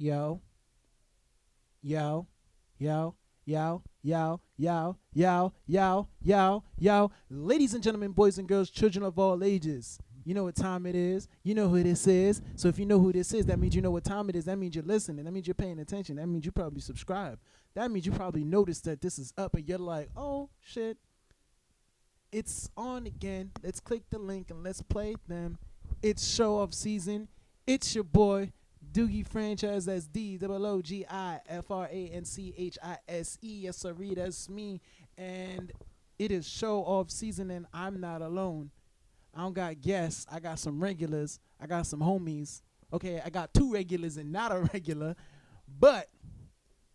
Yo, yo, yo, yo, yo, yo, yo, yo, yo, yo. Ladies and gentlemen, boys and girls, children of all ages. You know what time it is. You know who this is. So if you know who this is, that means you know what time it is. That means you're listening. That means you're paying attention. That means you probably subscribe. That means you probably noticed that this is up and you're like, oh, shit. It's on again. Let's click the link and let's play them. It's show off season. It's your boy, Doogie Franchise. That's DOOGIFRANCHISE. Yes, sir, that's me. And it is show off season, and I'm not alone. I don't got guests. I got some regulars. I got some homies. Okay, I got two regulars and not a regular. But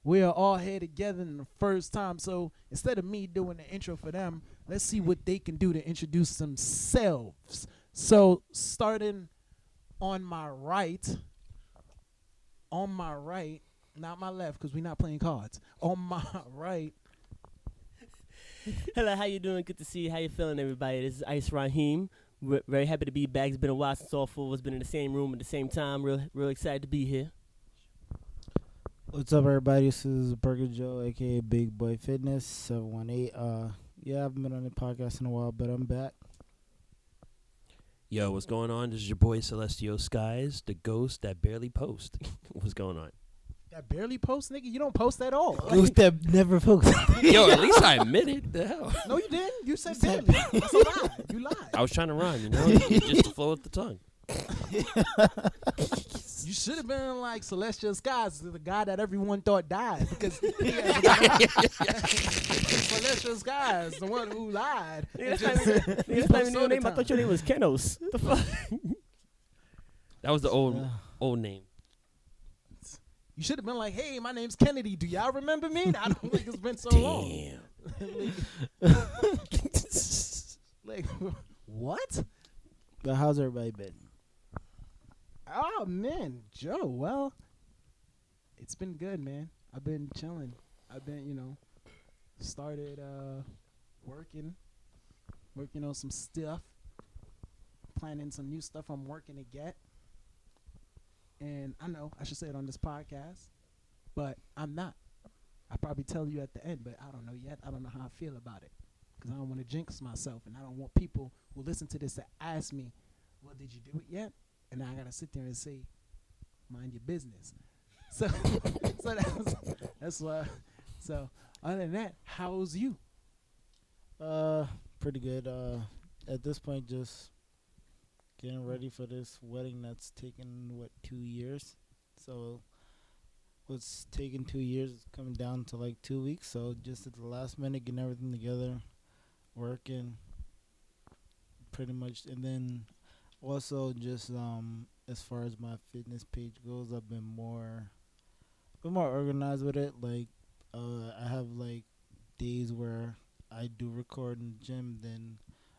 we are all here together in the first time. So instead of me doing the intro for them, let's see what they can do to introduce themselves. So starting on my right, not my left because we're not playing cards. On my right. Hello, how you doing? Good to see you. How you feeling, everybody? This is Ice Raheem. We're very happy to be back. It's been a while since all four of us been in the same room at the same time. Real excited to be here. What's up, everybody? This is Burger Joe, aka Big Boy Fitness 718. Yeah, I haven't been on the podcast in a while, but I'm back. Yo, what's going on? This is your boy Celestial Skies, the ghost that barely posts. What's going on? That barely post, nigga? You don't post at all. Ghost that never posts. Yo, at least I admitted. The hell? No, you didn't. You said barely. That's a lie. You lied. I was trying to rhyme, just to flow with the tongue. You should have been like Celestial Skies, the guy that everyone thought died because Celestial Skies, the one who lied. That's not even your name. I thought your name was Kenos. The fuck? That was the old name. You should have been like, hey, my name's Kennedy. Do y'all remember me? I don't think it's been so long. Like, what? But how's everybody been? Oh, man, Joe, well, it's been good, man. I've been chilling. I've been, started working on some stuff, planning some new stuff I'm working to get. And I know I should say it on this podcast, but I'm not. I'll probably tell you at the end, but I don't know yet. I don't know how I feel about it because I don't want to jinx myself, and I don't want people who listen to this to ask me, well, did you do it yet? And I got to sit there and say, mind your business. So that's why. So other than that, how's you? Pretty good. At this point, just getting ready for this wedding that's taken 2 years. So what's taking 2 years is coming down to like 2 weeks. So just at the last minute, getting everything together, working, pretty much, and then also just as far as my fitness page goes, I've been more organized with it. Like I have like days where I do record in the gym, then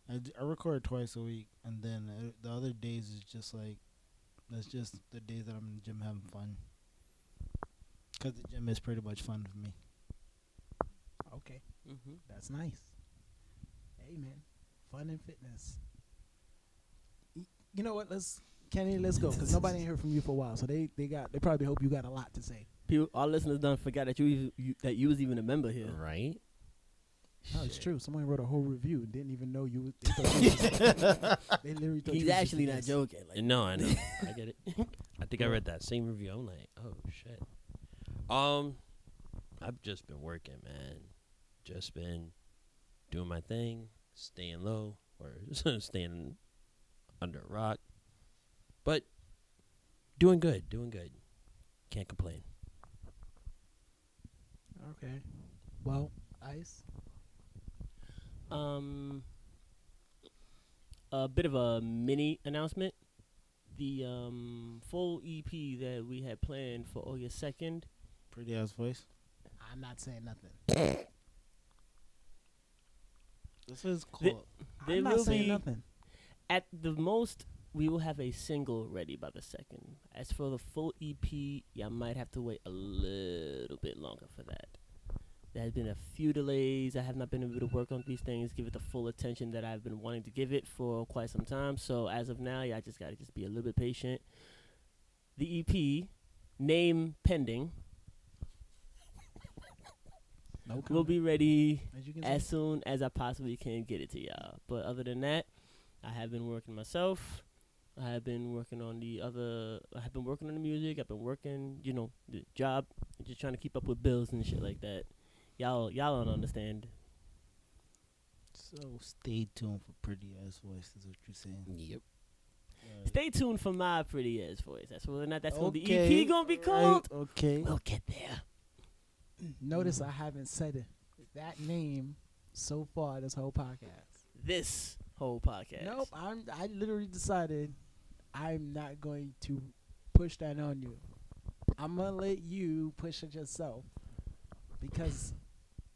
I record twice a week, and then the other days is just like, that's just the days that I'm in the gym having fun. Because the gym is pretty much fun for me. Okay. That's nice. Hey, man. Fun and fitness. You know what? Kenny, let's go, because nobody ain't heard from you for a while, so they probably hope you got a lot to say. People, our listeners done forgot that you was even a member here. Right? No, it's true. Someone wrote a whole review and didn't even know you. They literally thought He's actually not joking. Like, No, I know. I get it. I think I read that same review. I'm like, oh, shit. I've just been working, man. Just been doing my thing, staying low, or staying under a rock. But doing good. Can't complain. Okay. Well, Ice. A bit of a mini announcement. The full EP that we had planned for August 2nd. Pretty ass voice. I'm not saying nothing. This is cool. I'm not saying nothing. At the most, we will have a single ready by the 2nd. As for the full EP, I might have to wait a little bit longer for that. There has been a few delays. I have not been able to work on these things, give it the full attention that I've been wanting to give it for quite some time. So as of now, I just got to be a little bit patient. The EP name pending. No We'll comment. be ready As you can as see. soon as I possibly can get it to y'all. But other than that, I have been working myself. I have been working on the other. I have been working on the music. I've been working, the job, just trying to keep up with bills and shit like that. Y'all don't understand. So stay tuned for pretty ass voice. Is what you're saying. Yep. Stay tuned for my pretty ass voice. That's whether or not that's what the Okay, EP gonna be right, called. Okay. We'll get there. Notice I haven't said that name so far this whole podcast. This whole podcast. Nope, I literally decided I'm not going to push that on you. I'm gonna let you push it yourself, because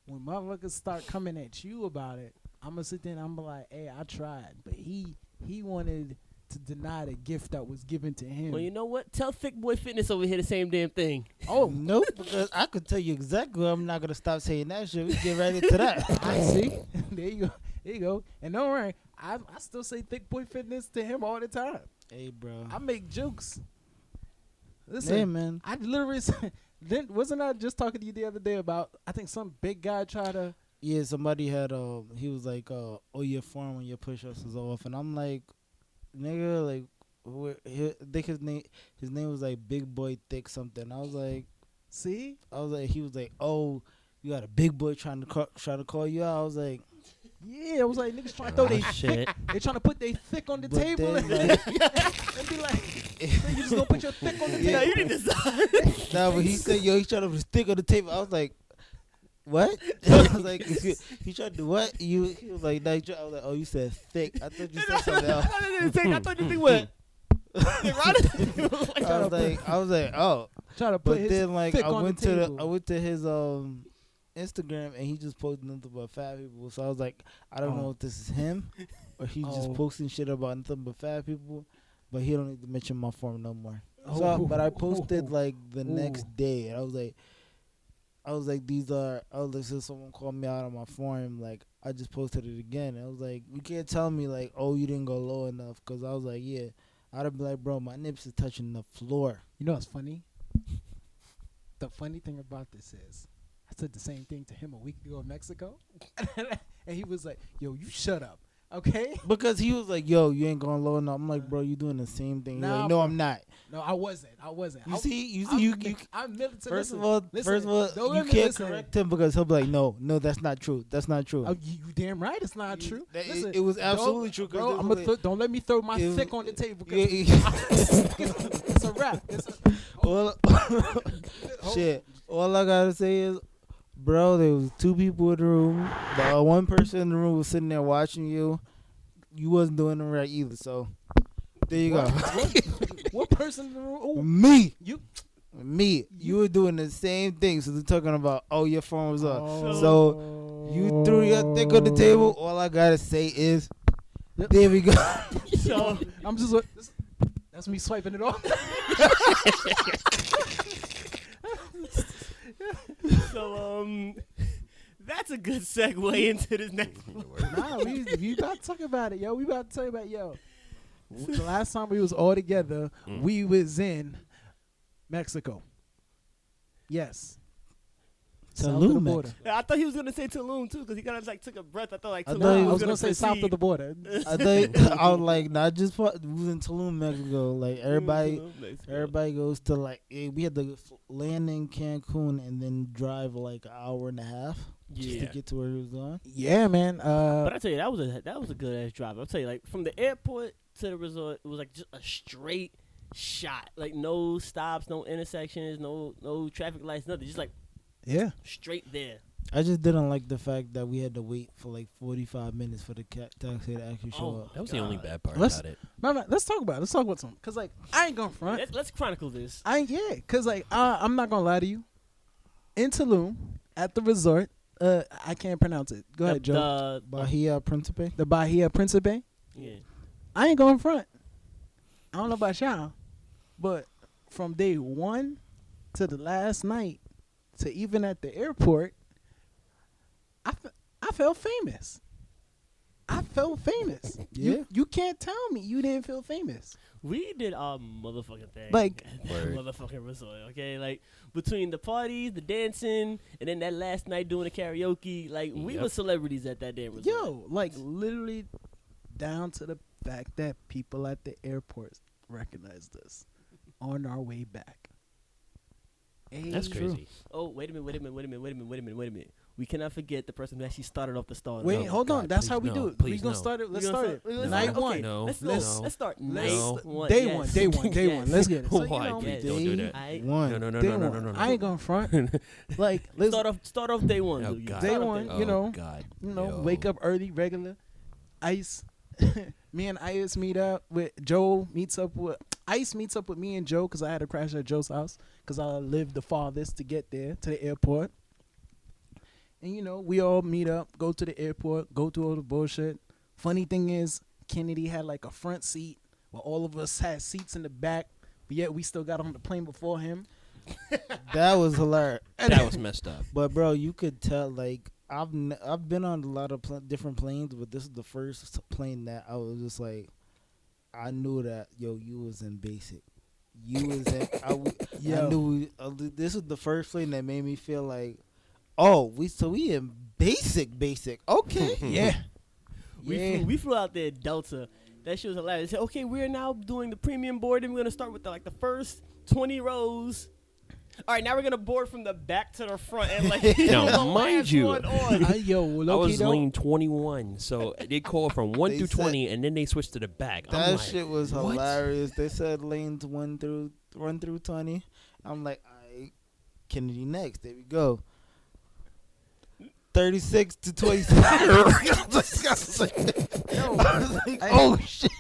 when motherfuckers start coming at you about it, I'm gonna sit there and I'm like, hey, I tried, but he wanted to deny the gift that was given to him. Well, you know what? Tell Thick Boy Fitness over here the same damn thing. Oh, Nope, because I could tell you exactly. I'm not gonna stop saying that shit. We get right into that. I see. There you go. There you go. And don't worry, I still say thick boy fitness to him all the time. Hey, bro. I make jokes. Listen, Hey, man. I literally said, wasn't I just talking to you the other day about, I think some big guy tried to, Yeah, somebody had he was like, oh, your form when your push-ups is off, and I'm like, nigga, like, I think his name was like Big Boy Thick something. I was like, see? he was like, oh, you got a big boy trying to call you out. I was like, Yeah, it was like niggas trying to throw Oh, they shit. they trying to put they thick on the But table then, and, like- and be like, so you just gonna put your thick on the Yeah, table? you need to stop. nah, but he said, yo, he's trying to stick on the table. I was like, what? I was like, he tried to do what? He was like, nah, I was like, oh, you said thick. I thought you said something else. I thought you think what? I was like, oh. Trying to put But his then, like, thick I on went the to table. I went to his Instagram, and he just posted nothing but fat people. So I was like, I don't know if this is him or he's just Oh. posting shit about nothing but fat people. But he don't need to mention my form no more. Oh. So, but I posted like the next Ooh. day, and I was like, since someone called me out on my form, like I just posted it again. I was like, you can't tell me like, oh, you didn't go low enough, because I was like, yeah, I'd have been like, bro, my nips is touching the floor. You know what's funny? The funny thing about this is, I said the same thing to him a week ago in Mexico, and he was like, "Yo, you shut up, okay?" Because he was like, yo, you ain't going low enough. I'm like, bro, you doing the same thing. He's Nah, like, no, bro. I'm not. No, I wasn't. You see, I'm, you I'm militant. first listen, of all, listen, don't you let me can't listen. correct him, because he'll be like, no, that's not true. That's not true. Oh, you damn right, it's not true. That- Listen, it was don't- absolutely true, 'cause Bro, it was like- don't let me throw my it was- thick on the table. 'Cause Yeah, it's a wrap. It's a, all, shit. All I gotta say is, bro, there was 2 people in the room. The one person in the room was sitting there watching you. You wasn't doing it right either. So there you go. What person in the room? Oh, Me. you. You were doing the same thing. So they're talking about, oh, your phone was up. Oh. So you threw your thick on the table. All I gotta say is, Yep. there we go. So I'm just. That's me swiping it off. So that's a good segue into this next one. Nah, we about to talk about it, yo. We about to talk about The last time we was all together, we was in Mexico. Yes. South of the Tulum, border. Mexico. I thought he was gonna say Tulum too, because he kind of like took a breath. I thought like I Tulum thought he I was gonna gonna say south of the border. I was like, not just we was in Tulum, Mexico. Like everybody goes to like we had to land in Cancun and then drive like an hour and a half just to get to where he was going. Yeah, man. But I tell you, that was a good ass drive. I'll tell you, like from the airport to the resort, it was like just a straight shot. Like no stops, no intersections, no traffic lights, nothing. Just like yeah. straight there. I just didn't like the fact that we had to wait for like 45 minutes for the taxi to actually show up. That was the only God. bad part Let's- about it. Man, let's talk about it. Let's talk about something. Cause like I ain't gonna front. Let's chronicle this. Cause like I'm not gonna lie to you. In Tulum, at the resort, I can't pronounce it. Go ahead, Joe. Bahia Principe. The Bahia Principe. Yeah. I ain't going front. I don't know about y'all, but from day one to the last night to even at the airport, I felt famous. I felt famous. Yeah. You can't tell me you didn't feel famous. We did our motherfucking thing. Like- at that Word. motherfucking resort, okay? Like, between the parties, the dancing, and then that last night doing the karaoke, like, we Yep. were celebrities at that damn resort. Yo, like literally down to the fact that people at the airport recognized us on our way back. That's crazy. Oh, wait a minute. We cannot forget the person who actually started off the start. Wait, No, hold on. God, That's please how we no. do it. Please We gonna no. start it. Let's We gonna start it. let's Night start- one. okay, No, Let's no. let's start Let's night one. day yes. one. Day one. Day Yes. one. Let's get it. So, Why? you know, Yes. Don't do that. I- One. No, no, no, day no, no, one. no, no. I ain't gonna front. Like, let's Start off day one. Oh, Boogie. God. Day Start off one, day you know, God. wake up early, regular. Ice. Me and Ice meet up with Joe. Ice meets up with me and Joe because I had to crash at Joe's house because I lived the farthest to get there to the airport. And you know, we all meet up, go to the airport, go through all the bullshit. Funny thing is, Kennedy had like a front seat while all of us had seats in the back, but yet we still got on the plane before him. That was hilarious. That was messed up. But bro, you could tell like I've been on a lot of different planes, but this is the first plane that I was just like, I knew that you was in basic. You was in. I Yo. knew this is the first plane that made me feel like, oh, we in basic. Okay, Yeah. We flew out there Delta. That shit was hilarious. They said, okay, we're now doing the premium board, and we're gonna start with the first 20 rows. All right, now we're gonna board from the back to the front, and like Now, the mind last you, one on. Yo, I low-key was though, lane 21, so they called from 1 They through said- 20, and then they switched to the back. I'm that like, shit was what? hilarious. They said lanes 1 through 20. I'm like, I Kennedy next. There we go. 36 to 27. Yo, Oh shit.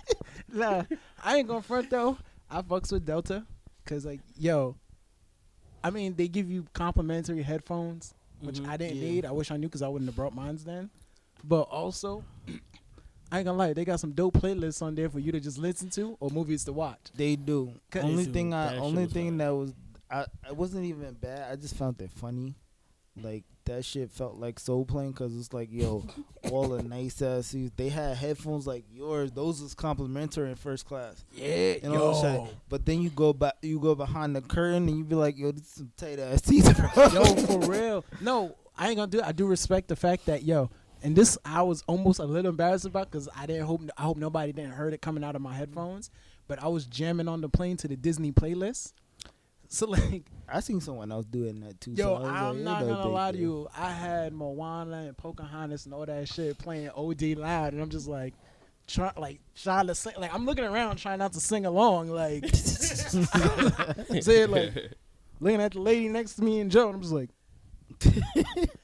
nah, I ain't gonna front though. I fucks with Delta, cause like, yo, I mean they give you complimentary headphones, which Mhm. I didn't Yeah. need. I wish I knew, cause I wouldn't have brought mines then. But also, I ain't gonna lie, they got some dope playlists on there for you to just listen to or movies to watch. They do. Cut Only it, dude. thing That shit only was thing fire. that was it wasn't even bad. I just found it funny. Like that shit felt like soul playing because it's like, yo, all the nice ass seats. They had headphones like yours. Those was complimentary in first class. Yeah, And all that shit. But then you go behind the curtain and you be like, yo, this is some tight ass seats, bro. Yo, for real. No, I ain't gonna do it. I do respect the fact that, yo, and this I was almost a little embarrassed about because I hope nobody didn't heard it coming out of my headphones. But I was jamming on the plane to the Disney playlist. So like, I seen someone else doing that too. yo, so I was I'm like, not no gonna big lie to deal. you. I had Moana and Pocahontas and all that shit playing OD loud, and I'm just like, trying to sing. Like I'm looking around trying not to sing along. Like, saying like, looking at the lady next to me and Joe, and I'm just like,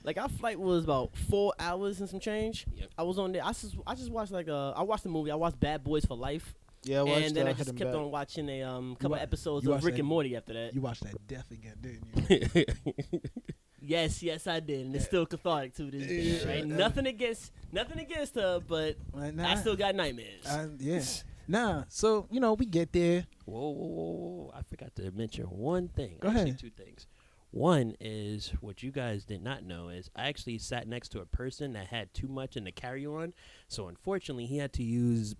Like our flight was about 4 hours and some change. Yep. I was on there. I just watched I watched the movie. I watched Bad Boys for Life, Yeah, I watched and then I Hidden just kept Back. on watching a couple wa- episodes you of watched Rick that- and Morty after that. you watched that death again, didn't you? Yes, I did, and it's Yeah. still cathartic to this day. Yeah. Right? Nothing against her, but Like, I still got nightmares. yeah. Nah, so, you know, we get there. Whoa. I forgot to mention one thing. Go Actually, ahead. two things. One is what you guys did not know is I actually sat next to a person that had too much in the carry-on. So unfortunately, he had to use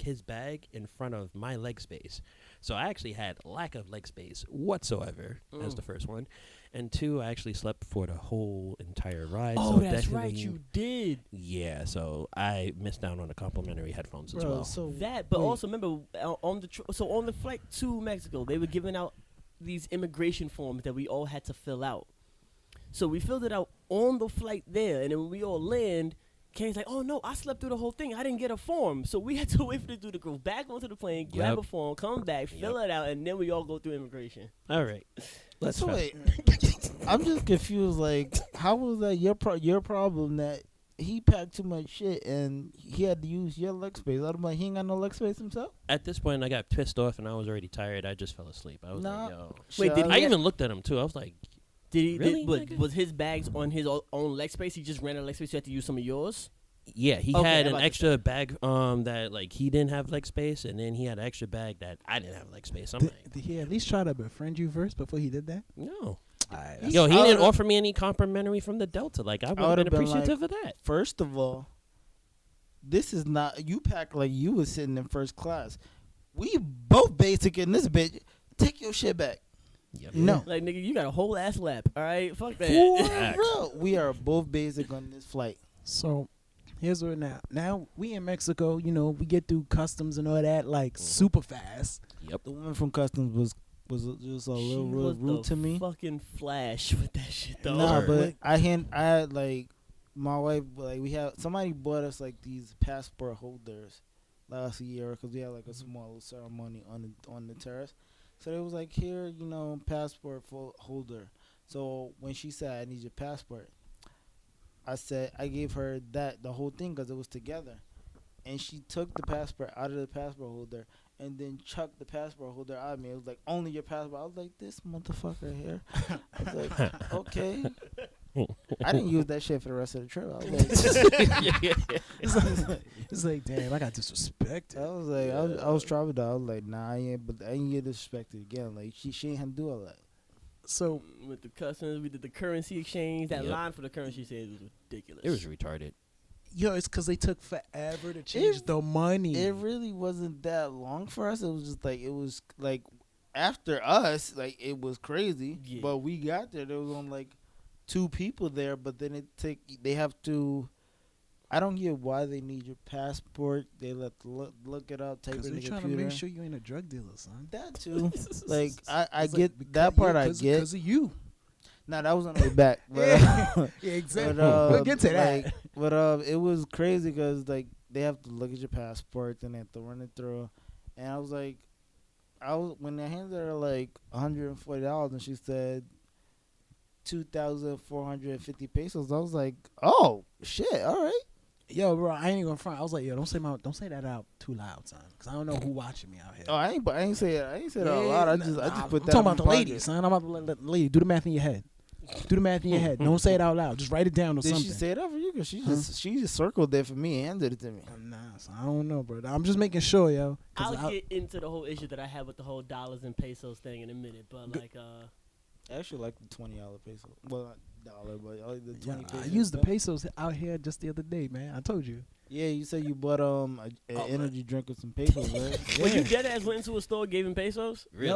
his bag in front of my leg space. So I actually had lack of leg space whatsoever. As the first one. And two, I actually slept for the whole entire ride. Oh, so that's right, definitely- you did Yeah, so I missed out on the complimentary headphones as Bro, well. so that. But wait. also remember on the flight to Mexico, they were giving out these immigration forms that we all had to fill out. So we filled it out on the flight there, and then when we all land, Kenny's like, "Oh no, I slept through the whole thing. I didn't get a form." So we had to wait for the dude to go back onto the plane, grab Yep. a form, come back, fill it out, and then we all go through immigration. All right. Let's So fast- wait, I'm just confused. Like, how was that your problem that he packed too much shit and he had to use your leg space? I'm like, he ain't got no leg space himself. At this point, I got pissed off and I was already tired. I just fell asleep. I was Nah. like, yo. Wait, did I he- even looked at him too. I was like, Did he? Really, But nigga? was his bags on his own leg space? He just ran out of leg space. You had to use some of yours. yeah, he Okay, had I'm an about to extra bag that like he didn't have leg space, and then he had an extra bag that I didn't have leg space. I'm Did, like, did he at least try to befriend you first before he did that? no. Alright, Yo, he I didn't would've- offer me any complimentary from the Delta. Like, I would have would've been been like- appreciative of that. First of all, this is not you pack like you was sitting in first class. we both basic in this bitch. Take your shit back. Yep. No. Like, nigga, you got a whole ass lap. All right, fuck that. For Facts. real. We are both basic on this flight. So here's what now we in Mexico, you know, we get through customs and all that like super fast. Yep. The woman from customs was just a She little was rude the to me. fucking Flash with that shit though. Nah, Word. but I had like my wife, like we had somebody bought us like these passport holders last year because we had like a small ceremony on the terrace. So it was like, here, you know, passport holder. So when she said, I need your passport, I gave her the whole thing because it was together. And she took the passport out of the passport holder and then chucked the passport holder out of me. It was like, only your passport. I was like, this motherfucker here. I was like, okay. I didn't use that shit for the rest of the trip. I was like, It's like, damn, I got disrespected. I was traumatized. I was like, nah, I ain't get disrespected again. Like she ain't had to do all that. So With the customs, we did the currency exchange. That Yep. line for the currency exchange was ridiculous. It was retarded. yo, it's because they took forever to change the money. It really wasn't that long for us. It was like after us, like it was crazy. Yeah. But we got there. There was only like 2 people there. But then they have to. I don't get why they need your passport. They let look it up, type it Because in they're the trying computer. to make sure you ain't a drug dealer, son. That too. Like I It's get like, that part. I get. because of you. Nah, that was on the way back. But, Yeah, exactly. But, we'll get to that. like, but it was crazy because like they have to look at your passport and they have to run it through. And I was like, when I handed her like $140 and she said 2,450 pesos. I was like, oh shit, all right. Yo, bro, I ain't even gonna front. I was like, yo, don't say that out too loud, son, because I don't know who watching me out here. Oh, I ain't say it. I ain't say it out loud. I just put I'm that. talking in about the my lady, pocket. son. I'm about to let the lady do the math in your head. Do the math in your head. Don't say it out loud. Just write it down or Did something. she say it out for you? Cause she just circled it for me and handed it to me. Nah, son, I don't know, bro. I'm just making sure, yo. 'Cause I'll get into the whole issue that I have with the whole dollars and pesos thing in a minute, but like, I actually like the $20 peso. Well, not dollar, but I like the 20 I peso. used the stuff. pesos out here just the other day, man. I told you. Yeah, you said you bought an Oh, energy drink with some pesos, right? when you dead ass went into a store, gave him pesos. Really?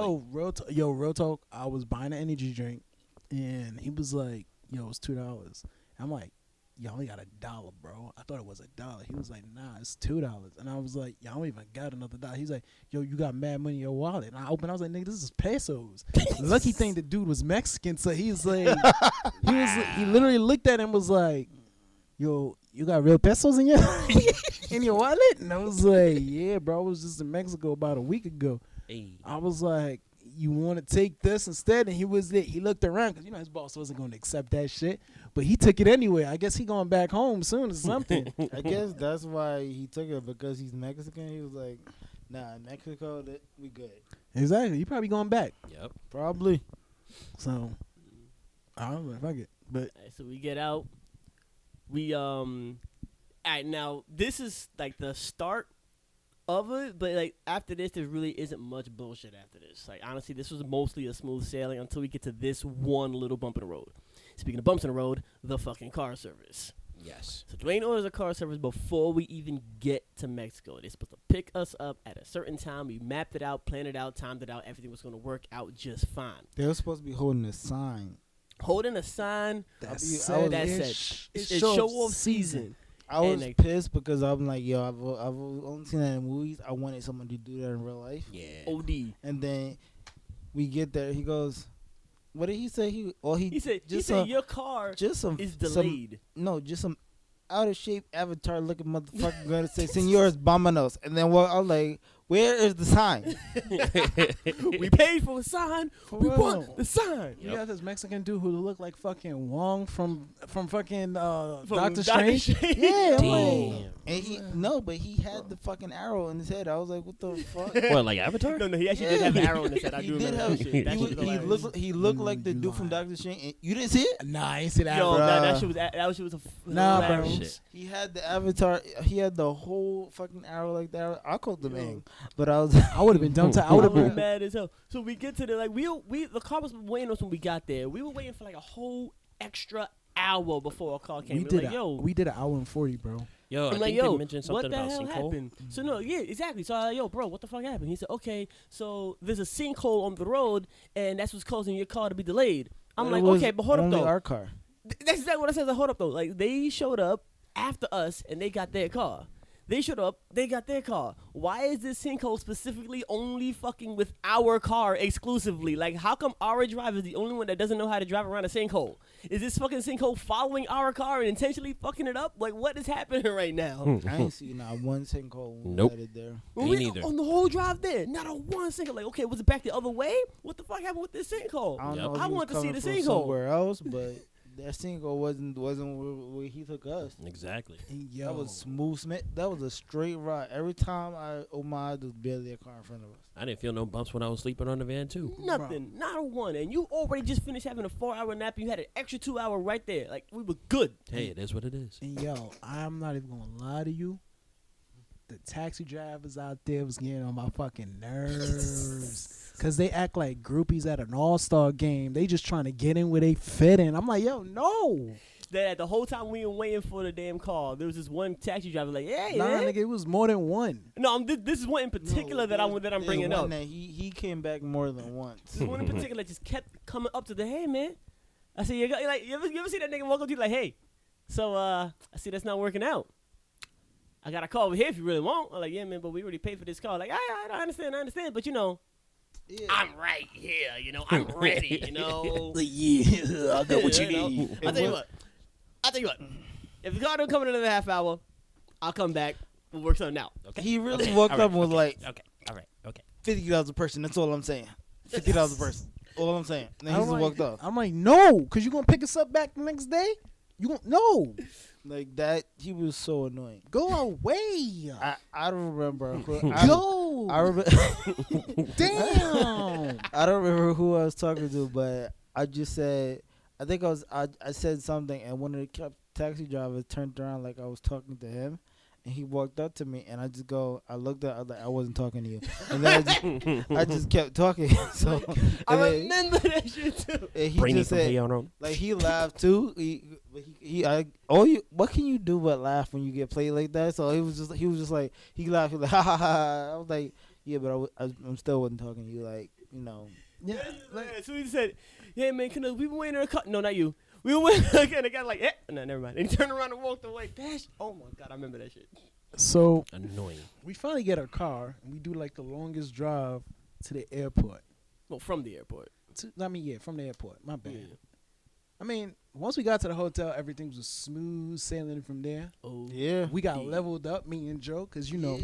Yo, real talk. I was buying an energy drink, and he was like, "Yo, it's $2." I'm like, "You only got $1, bro." I thought it was $1. He was like, "Nah, it's $2." And I was like, "Yo, I don't even got another dollar." He's like, "Yo, you got mad money in your wallet." And I opened. I was like, "Nigga, this is pesos." Lucky thing, the dude was Mexican, so he's like, he literally looked at him and was like, "Yo, you got real pesos in your in your wallet?" And I was like, "Yeah, bro. I was just in Mexico about a week ago." Hey. I was like, "You want to take this instead?" And he was there. He looked around because his boss wasn't going to accept that shit, but he took it anyway. I guess he going back home soon or something. I guess that's why he took it, because he's Mexican. He was like, nah, in Mexico, we good. Exactly. You probably going back. Yep. Probably. So I don't know if I get, but Alright, so we get out. We alright, now this is like the start of it, but like after this, there really isn't much bullshit after this. Like honestly, this was mostly a smooth sailing until we get to this one little bump in the road. Speaking of bumps in the road, the fucking car service. Yes. So Dwayne orders a car service before we even get to Mexico. They're supposed to pick us up at a certain time. We mapped it out, planned it out, timed it out. Everything was going to work out just fine. They were supposed to be holding a sign. Holding a sign that's I was- that it. said, it's show off season. I was And they- pissed because I'm like, yo, I've only seen that in movies. I wanted someone to do that in real life. Yeah. OD. And then we get there. He goes, what did he say? He said your car just some is delayed. just some out of shape avatar looking motherfucker gonna say "Señores, vámonos," and then I was like, "Where is the sign?" We paid for a sign. For We real. want the sign. You got this Mexican dude who looked like fucking Wong from fucking From Doctor Strange. Yeah, I'm like, Damn. and he had the fucking arrow in his head. I was like, "What the fuck?" What, like Avatar? No, he actually did have an arrow in his head. I He do did remember have- that shit. That He, shit was hilarious. he looked like the You dude from lying. Doctor Strange. And you didn't see it? Nah, I ain't see that. Yo, Bruh. that shit was that shit was a Nah, bro. hilarious. Shit. He had the avatar. He had the whole fucking arrow like that. I called the Yo. man, but I was. I would have been dumped. I I would was have been. mad as hell. So we get to the the car was waiting on us when we got there. We were waiting for like a whole extra hour before our car came. We We're did like, yo, we did an hour and 40, bro. Yo, I I'm like, think yo, they mentioned what something the about hell sinkhole. happened? So no, yeah, exactly. So I like, yo, bro, what the fuck happened? He said, okay, so there's a sinkhole on the road, and that's what's causing your car to be delayed. I'm But like, it was okay, but hold up only though. our car. That's exactly what I said. Like, hold up though. Like they showed up after us, and they got their car. They showed up, they got their car. Why is this sinkhole specifically only fucking with our car exclusively? Like, how come our driver is the only one that doesn't know how to drive around a sinkhole? Is this fucking sinkhole following our car and intentionally fucking it up? Like, what is happening right now? I ain't seen not one sinkhole when Nope. we headed there. Me neither. On the whole drive there, not a one sinkhole. Like, okay, was it back the other way? What the fuck happened with this sinkhole? I don't Yep. know if I he was want to see coming the from sinkhole. somewhere else, but that sinkhole wasn't where he took us. Exactly. And yo, That was smooth. That was a straight ride. Every time I opened my eyes, there was barely a car in front of us. I didn't feel no bumps when I was sleeping on the van too. Nothing, not a one. And you already just finished having a 4-hour nap. And you had an extra 2 hour right there. Like, we were good. Hey, it is what it is. and yo, I'm not even gonna lie to you. The taxi drivers out there was getting on my fucking nerves. Cause they act like groupies at an all-star game. They just trying to get in where they fit in. I'm like, yo, no. That the whole time we were waiting for the damn call, there was this one taxi driver like, hey, Nah, man. nigga, it was more than one. No, this is one in particular that I'm bringing up. That he came back more than once. This one in particular just kept coming up to the, hey, man. I said, you ever see that nigga walk up to you like, hey, so I see that's not working out. I got a call over here if you really want. I'm like, yeah, man, but we already paid for this call. Like, I understand, but you know, Yeah. I'm right here, you know, I'm ready, you know. Yeah, I got what you know? need. I'll tell you what. If the car don't come in another half hour, I'll come back. We'll work something out. Okay. He really Okay. woke All up right. and was like, Okay. All right. Okay. $50 a person. That's all I'm saying. $50 a person. All I'm saying. And then he I'm just like, walked off. I'm like, no, cause you gonna pick us up back the next day. You gonna no, Like that, he was so annoying. go away. I don't remember. Go. I remember. Damn. I don't remember who I was talking to, but I just said, I said something, and one of the taxi drivers turned around like I was talking to him, and he walked up to me, and I looked at, I was like, I wasn't talking to you, and then I just kept talking. So I and then- remember that shit too. and he Brainy just from said, here on out. like he laughed too. What can you do but laugh when you get played like that? So he was just like he laughed. He was like ha ha ha. I was like, yeah, but I'm still wasn't talking to you. Like, you know. Yeah. So he said, yeah, man, we been waiting in a car. No, not you. We were waiting again. The guy like, no, never mind. And he turned around and walked away. Dash. Oh my God, I remember that shit. So Annoying. we finally get our car and we do like the longest drive to the airport. Well, from the airport. From the airport. My bad. Yeah. I mean, once we got to the hotel, everything was smooth sailing from there. Oh, Yeah. We got Yeah. leveled up, me and Joe, because you know.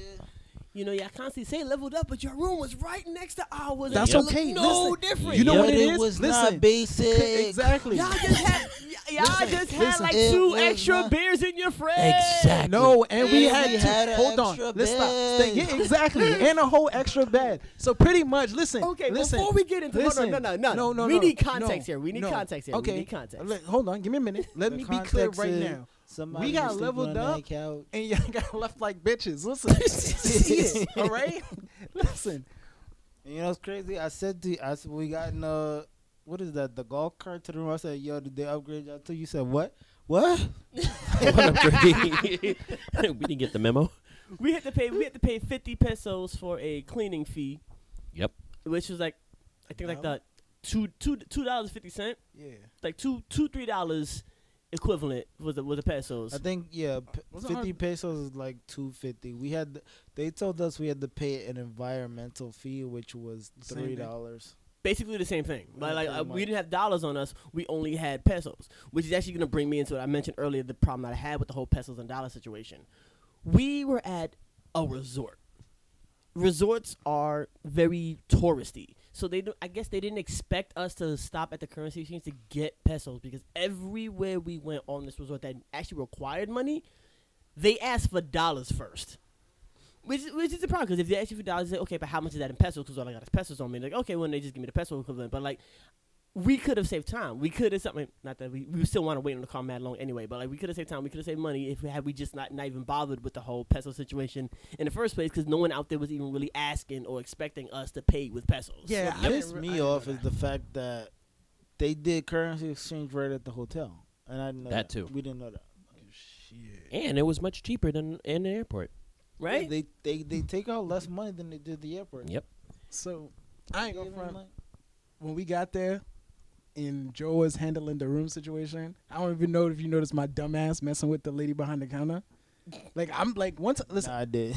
you know, y'all constantly say leveled up, but your room was right next to ours. That's It looked okay. No Listen, different. you know what it it is? was Listen. not basic. Exactly. Y'all just had, Listen. like It 2 was extra not- beers in your fridge. Exactly. No, and we And had we to had an hold on. extra Let's stop. bed. Yeah, exactly, and a whole extra bed. So pretty much, listen. Okay, listen, before we get into listen. no. We need context here. We need context here. Okay, We need context. Hold on, give me a minute. Let The me be clear context right is now. somebody We got was sleeping leveled on up. that couch. And y'all got left like bitches. Listen, see it, all right? Listen, And you know what's crazy? I said we got in what is that? The golf cart to the room. I said, yo, did they upgrade y'all too? You said what? What? What upgrade? We didn't get the memo. We had to pay 50 pesos for a cleaning fee. Yep. Which was like, I think like the $2.50, yeah. like $3 equivalent was the pesos. I think Was it 50 hard? pesos is like $2.50. They told us we had to pay an environmental fee, which was Same thing. $3. Basically the same thing. But Yeah, like pretty we much. didn't have dollars on us. We only had pesos, which is actually going to bring me into what I mentioned earlier, the problem that I had with the whole pesos and dollar situation. We were at a resort. Resorts are very touristy. So I guess they didn't expect us to stop at the currency exchange to get pesos, because everywhere we went on this resort that actually required money, they asked for dollars first. Which is the problem, because if they ask you for dollars, they say, okay, but how much is that in pesos? Because all I got is pesos on me. Like, okay, well, they just give me the peso equivalent. But, like, we could have saved time. We could have something. Not that we still want to wait on the car mad long anyway, but, like, we could have saved time. We could have saved money if we just not even bothered with the whole peso situation in the first place, because no one out there was even really asking or expecting us to pay with pesos. Yeah, What pissed me off is the fact that they did currency exchange right at the hotel. and I didn't know That too. We didn't know that. Shit. And it was much cheaper than in the airport. Right? Yeah, they take out less money than they did the airport. Yep. So I ain't gonna Even front. like- When we got there, and Joe was handling the room situation, I don't even know if you noticed my dumb ass messing with the lady behind the counter. Like I'm like once listen, Nah, I did.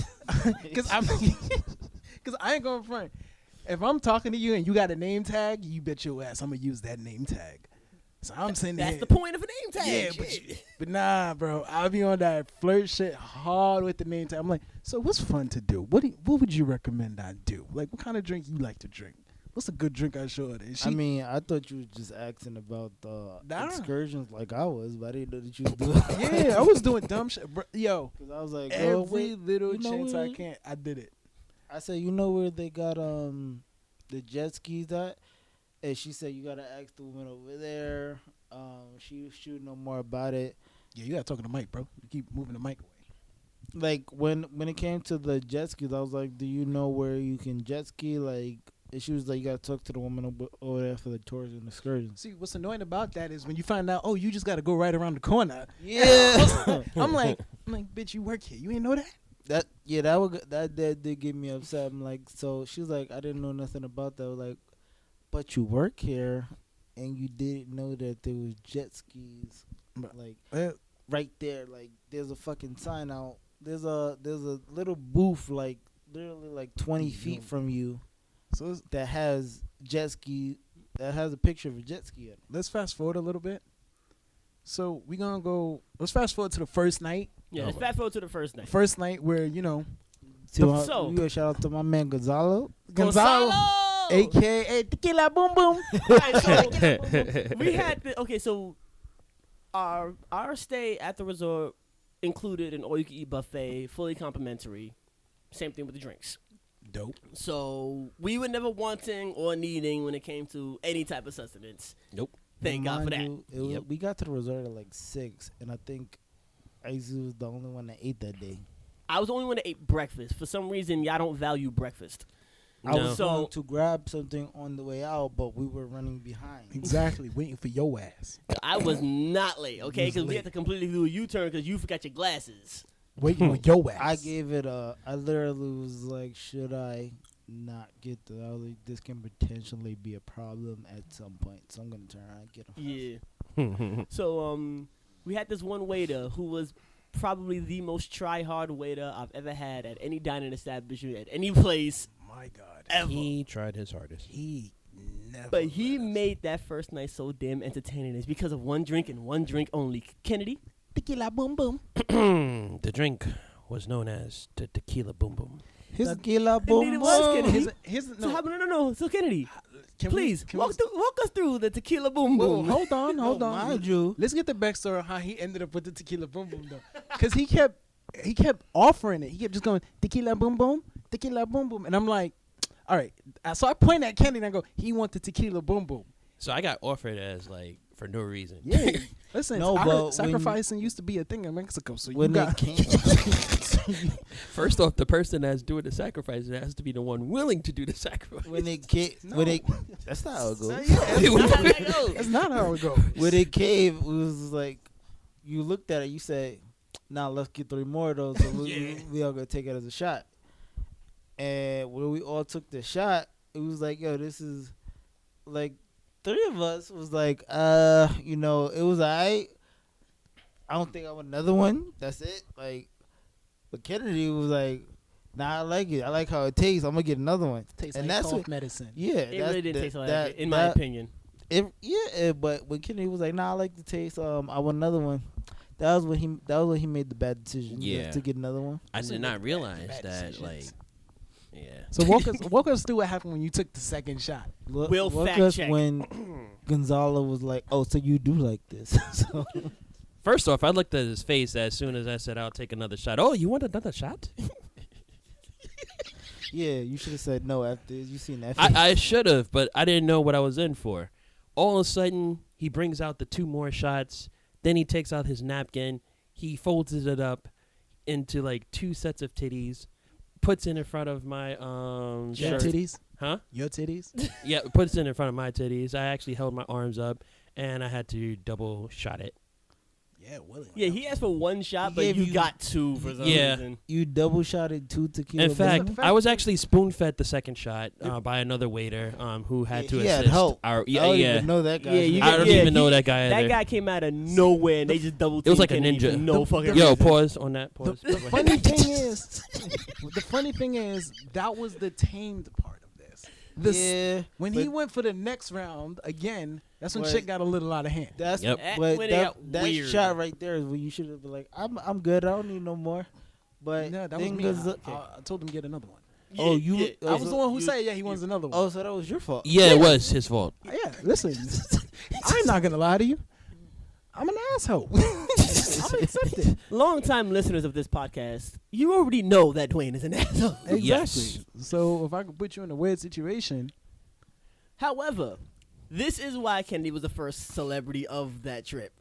because because I ain't gonna front. If I'm talking to you and you got a name tag, you bet your ass I'm gonna use that name tag. So I'm saying That's the point of a name tag. Yeah, but nah, bro. I'll be on that flirt shit hard with the name tag. I'm like, so what's fun to do? What would you recommend I do? Like, what kind of drink you like to drink? What's a good drink I should order? I mean, I thought you were just asking about Nah. excursions like I was, but I didn't know that you was doing. yeah, I was doing dumb shit, bro. Yo. Because I was like, Every little you know chance I where- can, I did it. I said, you know where they got the jet skis at? And she said, you gotta ask the woman over there. She would know more about it. Yeah, you gotta talk to the mic, bro. You keep moving the mic away. Like when it came to the jet skis, I was like, do you know where you can jet ski? Like, and she was like, you gotta talk to the woman over there for the tours and excursions. See, what's annoying about that is when you find out, oh, you just gotta go right around the corner. Yeah, I'm like, bitch, you work here. You ain't know that? that did get me upset. I'm like, so she was like, I didn't know nothing about that. I was like, but you work here, and you didn't know that there was jet skis, like right there. Like there's a fucking sign out. There's a little booth like literally like 20 feet from you So that has jet ski. That has a picture of a jet ski in it. let's fast forward a little bit. So we gonna go. Let's fast forward to the first night. Yeah, let's fast forward to the first night. First night where you know So- you gotta shout out to my man Gonzalo. Gonzalo, aka Tequila Boom Boom. Alright, so we had so our stay at the resort included an all-you-can-eat buffet, fully complimentary. Same thing with the drinks. Dope. So we were never wanting or needing when it came to any type of sustenance. Nope. Thank God for that. Mind you, Yep. we got to the resort at like 6, and I think Aizu was the only one that ate that day. I was the only one that ate breakfast. For some reason, y'all don't value breakfast. I No. was So- going to grab something on the way out, but we were running behind. Exactly. Waiting for your ass. I was not late, okay? Was Because we late. had to completely do a U-turn because you forgot your glasses. Waiting on your ass. I gave it I literally was like, should I not get the? I was like, this can potentially be a problem at some point, so I'm gonna turn around and get him. Yeah. So we had this one waiter who was probably the most try-hard waiter I've ever had at any dining establishment at any place My God. ever. He tried his hardest. He never. But he let us. made that first night so damn entertaining. It's because of one drink and one drink only. Kennedy, Tequila Boom Boom. The drink was known as the Tequila Boom Boom. His Tequila Indeed boom it was, boom. Kennedy. his So no. So Kennedy, can please can walk us through the tequila boom Whoa, boom. hold on, hold No, on. mind you. Let's get the backstory of how he ended up with the tequila boom boom though, because he kept offering it. He kept just going tequila boom boom, and I'm like, all right. So I point at Kenny and I go, he want the tequila boom boom. So I got offered as like for no reason. Yeah, listen. No, I but heard when- sacrificing used to be a thing in Mexico. So you When got it came, First off, the person that's doing the sacrifice has to be the one willing to do the sacrifice. when it came, when it, that's not how it goes. That's not how it goes. When it came, it was like you looked at it, you said, "Now let's get 3 more of those. So we all gonna take it as a shot." And when we all took the shot, it was like, "Yo, this is like 3 of us was like, it was alright. I don't think I want another one. That's it." Like, but Kennedy was like, "Nah, I like it. I like how it tastes. I'm gonna get another one." Tastes And like that's cough what- medicine. Yeah, It really didn't taste like that, in my opinion. But when Kennedy was like, "Nah, I like the taste. I want another one." That was when he made the bad decision. Yeah. To get another one. I did not realize Bad that, decisions. like, yeah. So walk us through what happened when you took the second shot. We'll Look fact us check. when Gonzalo was like, "Oh, so you do like this?" So First off, I looked at his face as soon as I said I'll take another shot. Oh, you want another shot? yeah, you should have said no after you seen that. Face. I should have, but I didn't know what I was in for. All of a sudden, he brings out the 2 more shots. Then he takes out his napkin. He folds it up into like 2 sets of titties. Puts it in front of my Your shirt. titties. Huh? Your titties. Yeah, puts it in front of my titties. I actually held my arms up, and I had to double shot it. Yeah, willingly. Yeah, he asked for one shot, He but gave you you- got two for some Yeah. reason. You double shotted 2 tequila. In fact, the I was fact actually spoon fed the second shot by another waiter who had to he had assist. help. Our, I don't yeah, even know that guy. Yeah, you I don't yeah, even know he- that guy That either. guy came out of nowhere, and they just double. It was like a Kennedy ninja. for No fucking. Yo, reason. pause on that. Pause. The funny thing is, that was the tamed part of this. Yeah, When he went for the next round again, that's when But- shit got a little out of hand. That's Yep. but When it got that weird. shot right there is when you should have been like, I'm good. I don't need no more. But No, that was thing me. is, I told him to get another one. oh, you. Yeah. oh, I was so the one who you- said, yeah, he wants another one. Oh, so that was your fault. Yeah, it was his fault. Yeah, listen, I'm not gonna lie to you. I'm an asshole. I'm gonna accept it. Long-time listeners of this podcast, you already know that Dwayne is an asshole. Exactly. Yes. So if I could put you in a weird situation, However, this is why Kennedy was the first celebrity of that trip.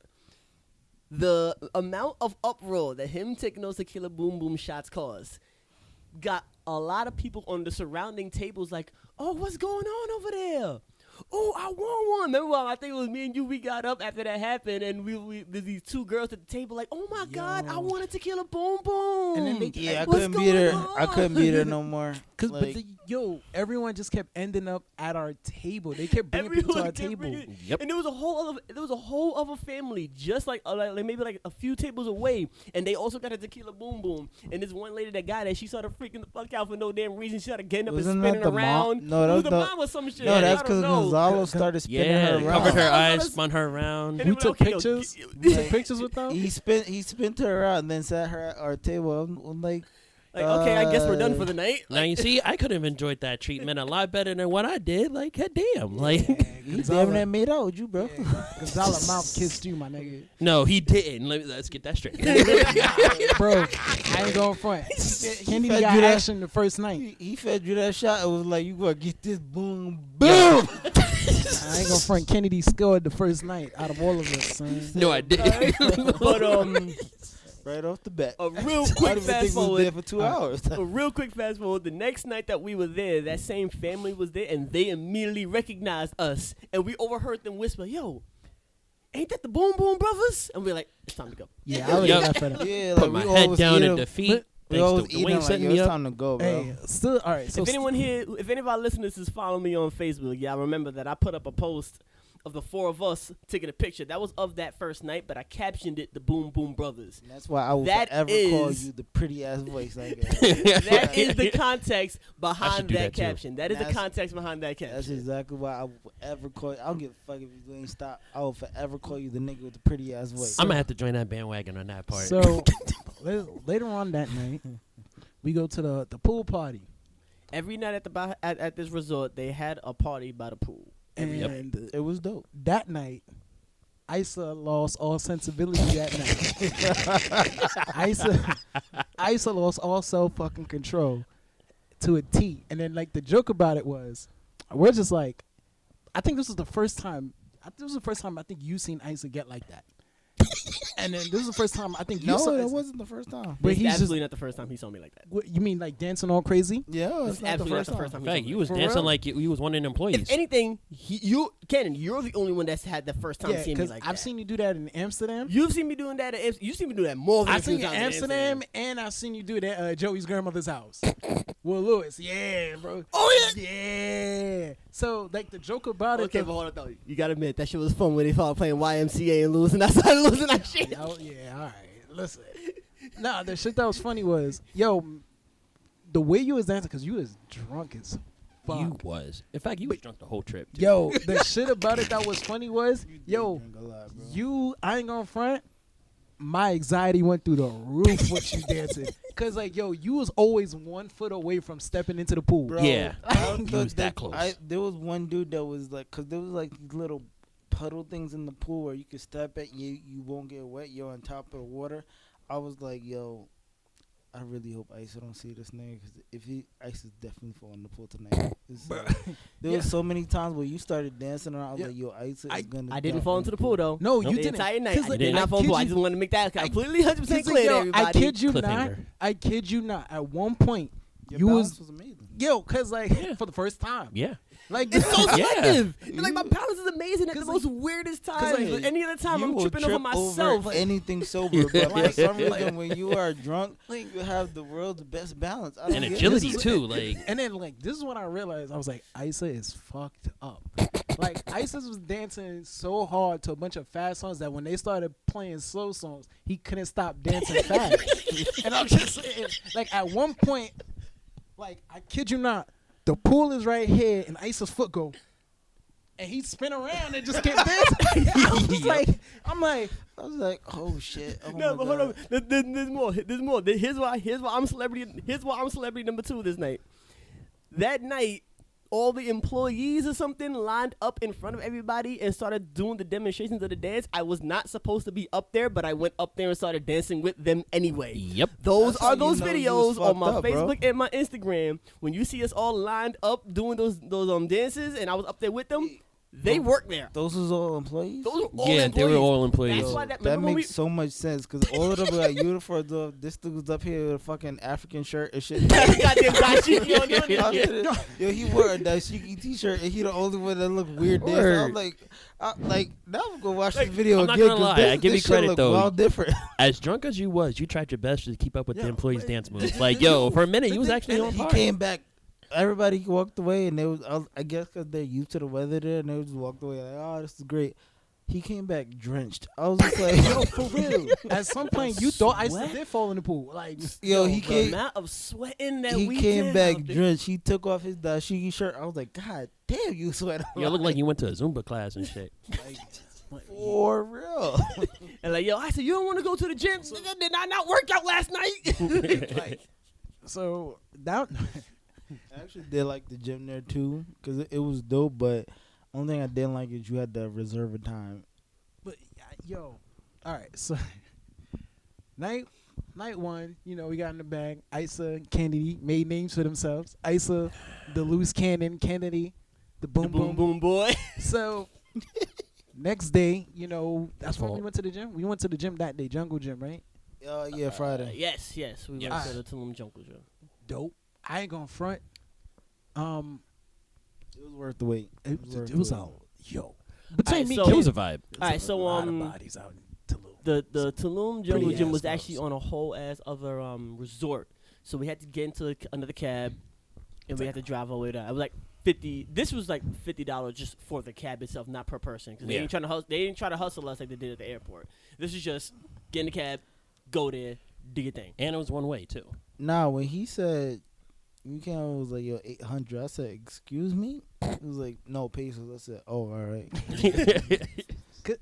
The amount of uproar that him taking those tequila boom boom shots caused got a lot of people on the surrounding tables like, oh, what's going on over there? Oh, I want one. Remember, I think it was me and you. We got up after that happened, and there's these two girls at the table like, oh my God, I Yo. want a tequila boom boom. And then they- Yeah, I What's couldn't be going there. on? I couldn't be there no more. but everyone just kept ending up at our table. They kept bringing people to our kept table. bringing- Yep. And there was a whole other family just like maybe like a few tables away, and they also got a tequila boom boom. And this one lady that got it, she started freaking the fuck out for no damn reason. She started getting up Wasn't and that spinning the mom? around. No, that it was was the the- mom or some shit. No, that's I don't because know. Gonzalo started spinning Yeah, her they around. covered her Oh, eyes, that's- spun her around. And We it was took okay, yo, pictures. g- We took pictures with them. He spent her out and then sat her at our table. I'm like, Like, okay, I guess we're done for the night. Now you see, I could have enjoyed that treatment a lot better than what I did. Like, damn, like, he damn near made out with you, bro. Gonzalo mouth kissed you, my nigga. no, he didn't. Let's get that straight. Bro, I ain't going front. Kennedy fed got you that- action the first night. He fed you that shot. It was like, you gonna get this boom, boom. I ain't gonna front. Kennedy scored the first night out of all of us, son. no, I didn't. But Right off the bat. a real I quick didn't even fast think we was there forward. for 2 hours. A real quick fast forward. The next night that we were there, that same family was there, and they immediately recognized us, and we overheard them whisper, "Yo, ain't that the Boom Boom Brothers?" And we're like, "It's time to go." Yeah, I would Yep. have got fed up. Yeah, Put my we head always down eat in him. defeat. but We Thanks always to eat Dwayne him like, setting yo, me it's up. time to go, bro. Hey, still all right. So If anyone here, if any of our listeners is following me on Facebook, y'all remember that I put up a post of the four of us taking a picture. That was of that first night, but I captioned it the Boom Boom Brothers. And that's why I will That forever call is- you the pretty ass voice. Like that. That is the context I behind should do that that too. caption. That is the That's- context behind that That's caption. exactly why I will forever call you. I don't give a fuck if you ain't stop. I will forever call you the nigga with the pretty ass voice. I'm gonna have to join that bandwagon on that part. So later on that night, we go to the pool party, Every night at this resort, they had a party by the pool. and It was dope. that night, Isa lost all sensibility that night. Isa lost all self fucking control to a T. And then like the joke about it was, we're just like, I think this was the first time. I think you seen Isa get like that. And then this is the first time I think you No, saw. that wasn't the first time. But It's he's just. absolutely not the first time he saw me like that. What, you mean like dancing all crazy? Yeah, It's it's not the absolutely first not the first time. time. in fact, he you saw me. was For dancing real? like you was one of the employees. If anything, Cannon, you're the only one that's had the first time Yeah, seeing me because like I've that. seen you do that in Amsterdam. You've seen me doing that. You've seen me do that more than I a few seen you in times Amsterdam, and I've seen you do that at Joey's grandmother's house. Will Lewis, yeah, bro. Oh yeah. Yeah. So like the joke about it. Okay, but hold on though. You gotta admit that shit was fun when they started playing YMCA and losing. I started losing that shit. Yeah, all right. Listen. Nah, the shit that was funny was, yo, the way you was dancing, because you was drunk as fuck. You was. In fact, you was drunk the whole trip. Too. Yo, the shit about it that was funny was, yo, Drink a lot, bro. I ain't gonna front. My anxiety went through the roof with you dancing. Cause like, yo, you was always 1 foot away from stepping into the pool. Bro, Yeah. I You thought was that close. There was one dude that was like, cause there was like these little puddle things in the pool where you could step at, you won't get wet. You're on top of the water. I was like, yo, I really hope Ice don't see this nigga, cause if Ice is definitely falling in the pool tonight. There was so many times where you started dancing around. I was Yeah. like, yo, Ice I- is gonna. I didn't jump fall in into the pool though. No, the you didn't. entire night. 'Cause, I like, did I not fall into the pool. I kid just you- wanted to make that completely 100% Cause, clear to yo, everybody. I kid you not. Cliffhanger. I kid you not. At one point, Your you balance was was amazing. yo, cause like Yeah. for the first time, Yeah. like It's so Yeah. selective. And, like my balance is amazing at the 'Cause, most like- weirdest 'cause, times. like, But any other time, You I'm will tripping over trip myself. anything sober, but for Like- some reason, when you are drunk, you have the world's best balance. I don't And get it. agility This is- too. Like And then like this is when I realized I was like, Isa is fucked up. Like Isis was dancing so hard to a bunch of fast songs that when they started playing slow songs, he couldn't stop dancing fast. And I'm just saying, like at one point, like I kid you not, the pool is right here and Isa's foot go, and he spin around and just kept dancing. I'm like, I was like, oh shit. Oh No, my but hold God. on. There's more. There's more. Here's why I'm celebrity. Here's why I'm celebrity number 2 this night. That night, all the employees or something lined up in front of everybody and started doing the demonstrations of the dance. I was not supposed to be up there, but I went up there and started dancing with them anyway. Yep. Those That's how are you those know you was videos on my fucked up, bro. Facebook and my Instagram. When you see us all lined up doing those dances, and I was up there with them, they work there. Those was all employees? Those were all Yeah, employees. they were all employees. That's Yo, why that. that Remember when makes so much sense because all of them were like uniforms. Though this dude was up here with a fucking African shirt and shit. Goddamn dashiki on there. Yo, he wore a dashiki t-shirt and he the only one that looked weird dancing. Word. I'm like now I'm gonna watch Like, the video I'm not again. gonna 'cause lie, this, I give this you credit, shit look though. Wild different. As drunk as you was, you tried your best to keep up with the Yo, employees' but- dance moves. Like, yo, for a minute, you was actually on He par. came back. Everybody walked away, and they was I guess because they're used to the weather there, and they just walked away like, "Oh, this is great." He came back drenched. I was just like, yo, for real. At some point, you thought Isa Sweat? did fall in the pool. Like, Yo, he The came. amount of sweating that He we came did back out there. drenched. He took off his dashiki shirt. I was like, God damn, you sweat a You lot. look like you went to a Zumba class and shit. For real. And like, yo, I said, you don't want to go to the gym? Nigga, did I not work out last night? like, so that. I actually did like the gym there too, cause it was dope. But only thing I didn't like is you had to reserve a time. But yo, all right. So night one, you know, we got in the bag. Isa and Kennedy made names for themselves. Isa, the loose cannon. Kennedy, the boom Boom, boom, boy. So next day, you know, that's when we Fault. went to the gym. We went to the gym that day, Jungle Gym, right? Yeah, Friday. Yes. We went Yes. to the Tulum Jungle Gym. Dope. I ain't gonna front. It was worth the wait. It worth was the wait. out. Yo, between Alright, me, so- It was a vibe. All right, so, a lot of bodies out in Tulum. The Tulum Jungle pretty Gym ass was fellas. actually on a whole ass other resort, so we had to get into another cab, and we had to drive all the way there. It was like $50. This was like $50 just for the cab itself, not per person, because they Yeah. ain't trying to hustle. They didn't try to hustle us like they did at the airport. This is just get in the cab, go there, do your thing. And it was one way, too. Nah, when he said we came, I was like, yo, 800. I said, excuse me. It was like, no pesos. I said, oh, all right.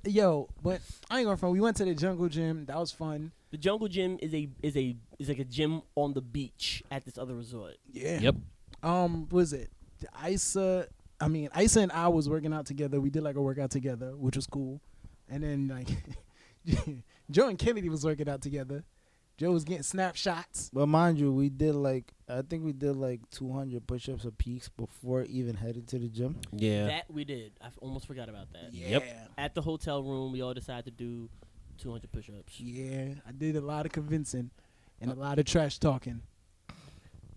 Yo, but I ain't gonna front. We went to the Jungle Gym. That was fun. The Jungle Gym is like a gym on the beach at this other resort. Yeah. Yep. What was it? Isa and I was working out together. We did like a workout together, which was cool. And then like Joe and Kennedy was working out together. Joe was getting snapshots. But mind you, I think we did like 200 push-ups apiece before even heading to the gym. Yeah. That we did. I almost forgot about that. Yep. At the hotel room, we all decided to do 200 push-ups. Yeah, I did a lot of convincing and a lot of trash talking.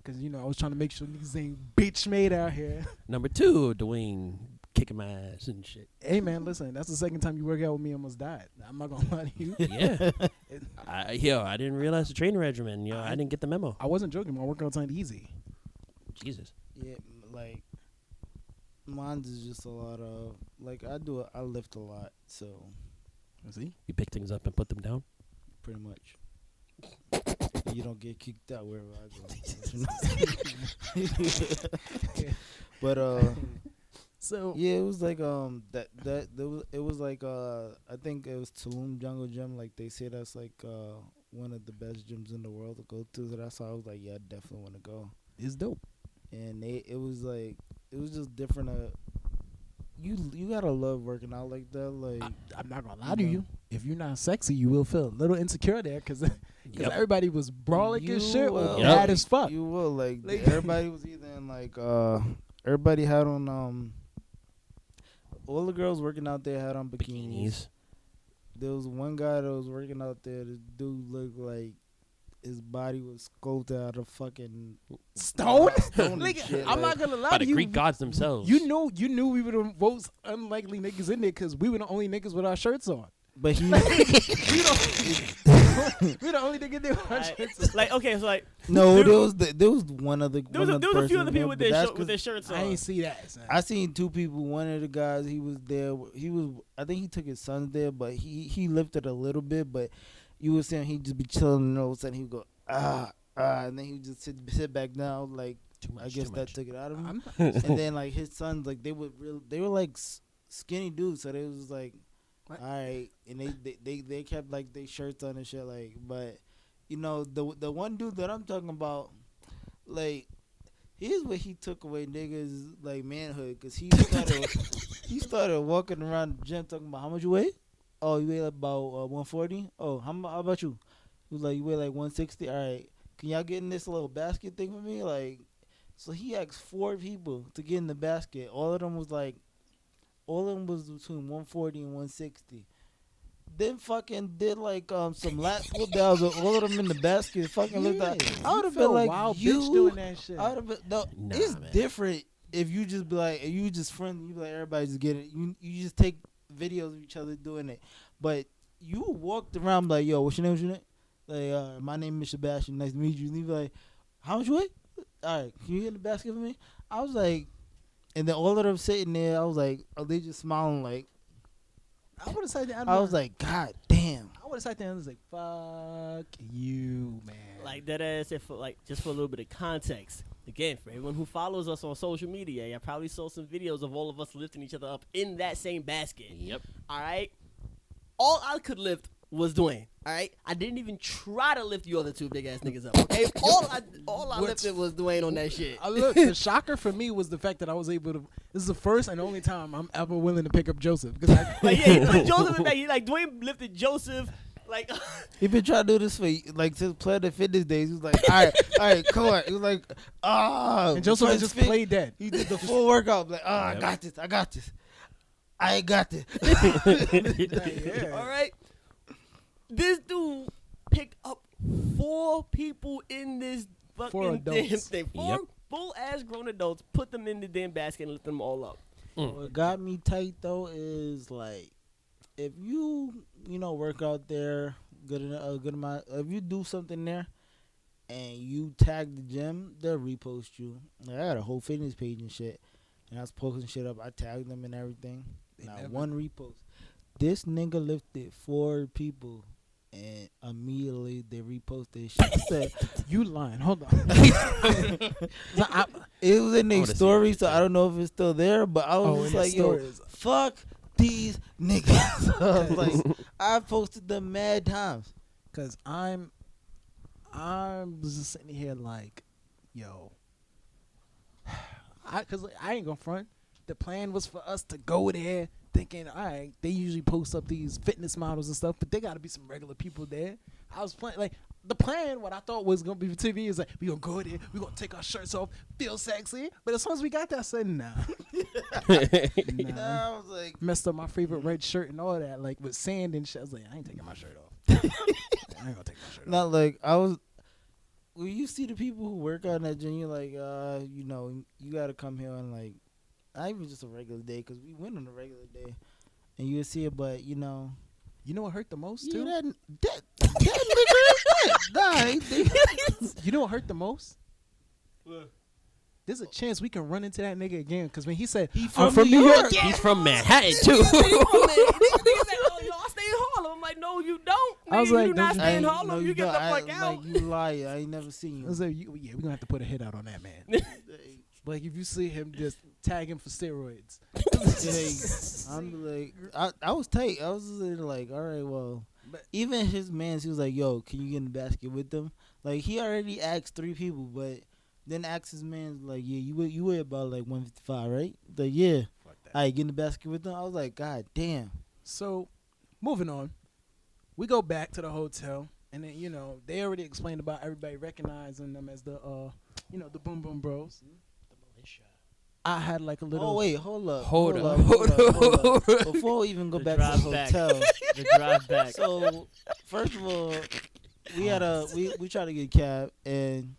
Cause you know I was trying to make sure niggas ain't bitch made out here. Number 2, Dwayne kicking my ass and shit. Hey man, listen, that's the second time you work out with me. I almost died. I'm not gonna lie to you. Yeah. I didn't realize the training regimen. Yo, I didn't get the memo. I wasn't joking. My workouts ain't easy. Jesus. Yeah, like mine's is just a lot of like I lift a lot, so See? You pick things up and put them down. pretty much. You don't get kicked out wherever I go. But So yeah, it was like it was like I think it was Tulum Jungle Gym. Like they say that's like one of the best gyms in the world to go to. So that's why I was like, yeah, I definitely want to go. it's dope. And it was just different. You gotta love working out like that. Like I'm not gonna lie to you. If you're not sexy, you will feel a little insecure there because Yep. everybody was brawling and shit or will. bad as fuck. You will like, Like- everybody was either in like everybody had on all the girls working out there had on bikinis. Bikinis. There was one guy that was working out there. This dude looked like his body was sculpted out of fucking Stone? stone and Nigga, shit, I'm like- not gonna lie By to the you. Greek gods themselves. You knew we were the most unlikely niggas in there because we were the only niggas with our shirts on. But he, We're the only niggas there with our shirts on. Like, okay, so like no, There- there was one other. there was a few other people with their shirts on. I ain't see that. Son. I seen two people. One of the guys, he was there. I think he took his son there, but he lifted a little bit. But you were saying he'd just be chilling, and all of a sudden he would go and then he would just sit back down. Like Too much, I guess too that much. took it out of him. I'm And then like his sons, like they were like skinny dudes, so they was like, What? all right, and they kept like their shirts on and shit, like. But you know the one dude that I'm talking about, like, here's where he took away niggas like manhood, cause he started walking around the gym talking about how much you weigh. Oh, you weigh about 140. Oh, how about you? He was like, you weigh like 160. All right, can y'all get in this little basket thing for me? Like, so he asked 4 people to get in the basket. All of them was between 140 and 160. Then fucking did like some lat pull downs with all of them in the basket. Fucking looked like I would have been like, wild you bitch doing that shit. I would have been no. Nah, It's man. different if you just be like, if you just friendly. You be like, everybody just get it. You just take videos of each other doing it. But you walked around like, yo, what's your name? What's your name? Like, my name is Sebastian. Nice to meet you. And you be like, how much you weigh? All right, can you get in the basket for me? I was like, and then all of them sitting there. I was like, are they just smiling like? I would have said that. I was like, God damn. I would have sat there and was like, fuck you, man. Like that ass, if like just for a little bit of context. Again, for everyone who follows us on social media, I probably saw some videos of all of us lifting each other up in that same basket. Yep. All right. All I could lift was Dwayne. All right. I didn't even try to lift you other two big ass niggas up. Okay. all I What's- lifted was Dwayne on that shit. Look, the shocker for me was the fact that I was able to. This is the first and only time I'm ever willing to pick up Joseph because Like yeah, like Joseph, like Dwayne lifted Joseph. Like He been trying to do this for like since Planet Fitness days. He was like, all right, come on. He was like, and Joseph had just played dead. He did the full workout. Like, I Yep. got this. I ain't got this. Yeah. all right. This dude picked up 4 people in this fucking 4 damn adults. thing. 4 Yep. full ass grown adults. Put them in the damn basket and lift them all up. What got me tight though is like, if you work out there good amount, if you do something there and you tag the gym, they'll repost you. Like, I got a whole fitness page and shit, and I was posting shit up. I tagged them and everything. They Not never- one repost. This nigga lifted 4 people, and immediately they reposted shit. I said, You lying? Hold on. it was in I their wanna see story, that so too. I don't know if it's still there, but I was in just the like, yo, stories. fuck these niggas. I was like, I posted them mad times. Cause I'm just sitting here like, yo, cause I ain't gonna front. The plan was for us to go there thinking, all right, they usually post up these fitness models and stuff, but there gotta be some regular people there. I was playing like the plan. What I thought was gonna be for TV is like we gonna go there, we gonna take our shirts off, feel sexy. But as soon as we got there, I said, nah. I was like, Messed up my favorite red shirt and all that, like with sand and shit. I was like, I ain't taking my shirt off. I ain't gonna take my shirt off. not like I was. When you see the people who work out in that gym, you're like, you gotta come here on like, not even just a regular day, cause we went on a regular day, and you would see it, but You know what hurt the most yeah, too? that nigga is that. Nah, You know what hurt the most? There's a chance we can run into that nigga again. Cause when he said, I'm from New York. He's from Manhattan too. Niggas said, oh, y'all stay in Harlem. I'm like, no, you don't. I was Nigga, like, you do not don't stay in no, Harlem. You get the fuck out. Like, you lie. I ain't never seen I you. was like, yeah, we're gonna have to put a hit out on that man. Like if you see him just tag him for steroids. I'm like, I was tight. I was like, all right, well. But- Even his man, he was like, yo, can you get in the basket with them? Like, he already asked 3 people, but then asked his man, like, yeah, you weigh about like 155, right? Like, yeah. Fuck that. All right, get in the basket with them. I was like, God damn. So, moving on, we go back to the hotel, and then they already explained about everybody recognizing them as the the Boom Boom Bros. I had like a little. Oh, wait, hold up. Hold up. Before we even go The back to the drive back. hotel. The drive back. So, first of all, we had a we tried to get a cab and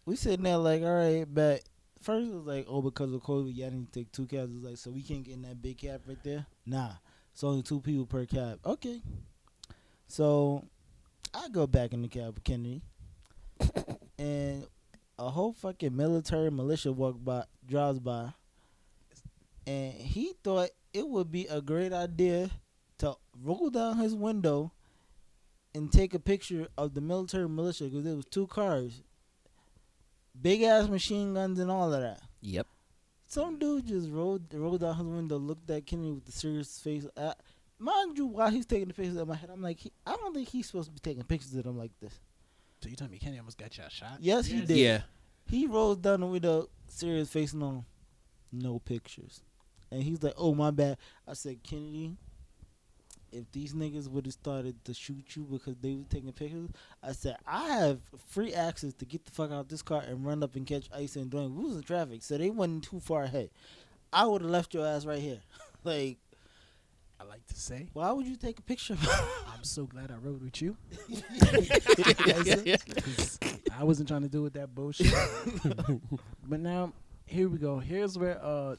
we sitting there like, all right, but first it was like, oh, because of COVID, y'all need to take 2 cabs. It was like, so we can't get in that big cab right there. Nah, it's only 2 people per cab. Okay, so I go back in the cab with Kennedy, and a whole fucking military militia drives by, and he thought it would be a great idea to roll down his window and take a picture of the military militia because there was 2 cars, big ass machine guns and all of that. Yep. Some dude just rolled down his window, looked at Kennedy with the serious face. Mind you, while he's taking the pictures in my head, I'm like, I don't think he's supposed to be taking pictures of them like this. So you telling me Kenny almost got y'all shot? Yes, he did. Yeah. He rolls down the window, serious face, no pictures. And he's like, oh, my bad. I said, Kennedy, if these niggas would have started to shoot you because they were taking pictures, I said, I have free access to get the fuck out of this car and run up and catch Ice and Dwayne. We was in traffic, so they wasn't too far ahead. I would have left your ass right here. Like, I like to say, why would you take a picture of I'm so glad I rode with you. 'Cause I wasn't trying to deal with that bullshit. But now, here we go. Here's where,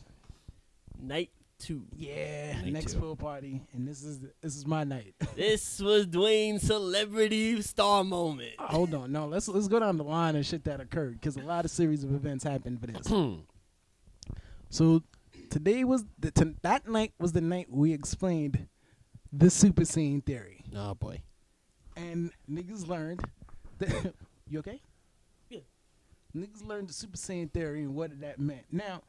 Night 2. yeah, Night next 2. pool party, and this is my night. This was Dwayne's celebrity star moment. Hold on, no, let's go down the line of shit that occurred because a lot of series of events happened for this. So today was that night was the night we explained the super scene theory, Oh boy. and niggas learned that you okay? Yeah. Niggas learned the super saiyan theory and what that meant. Now,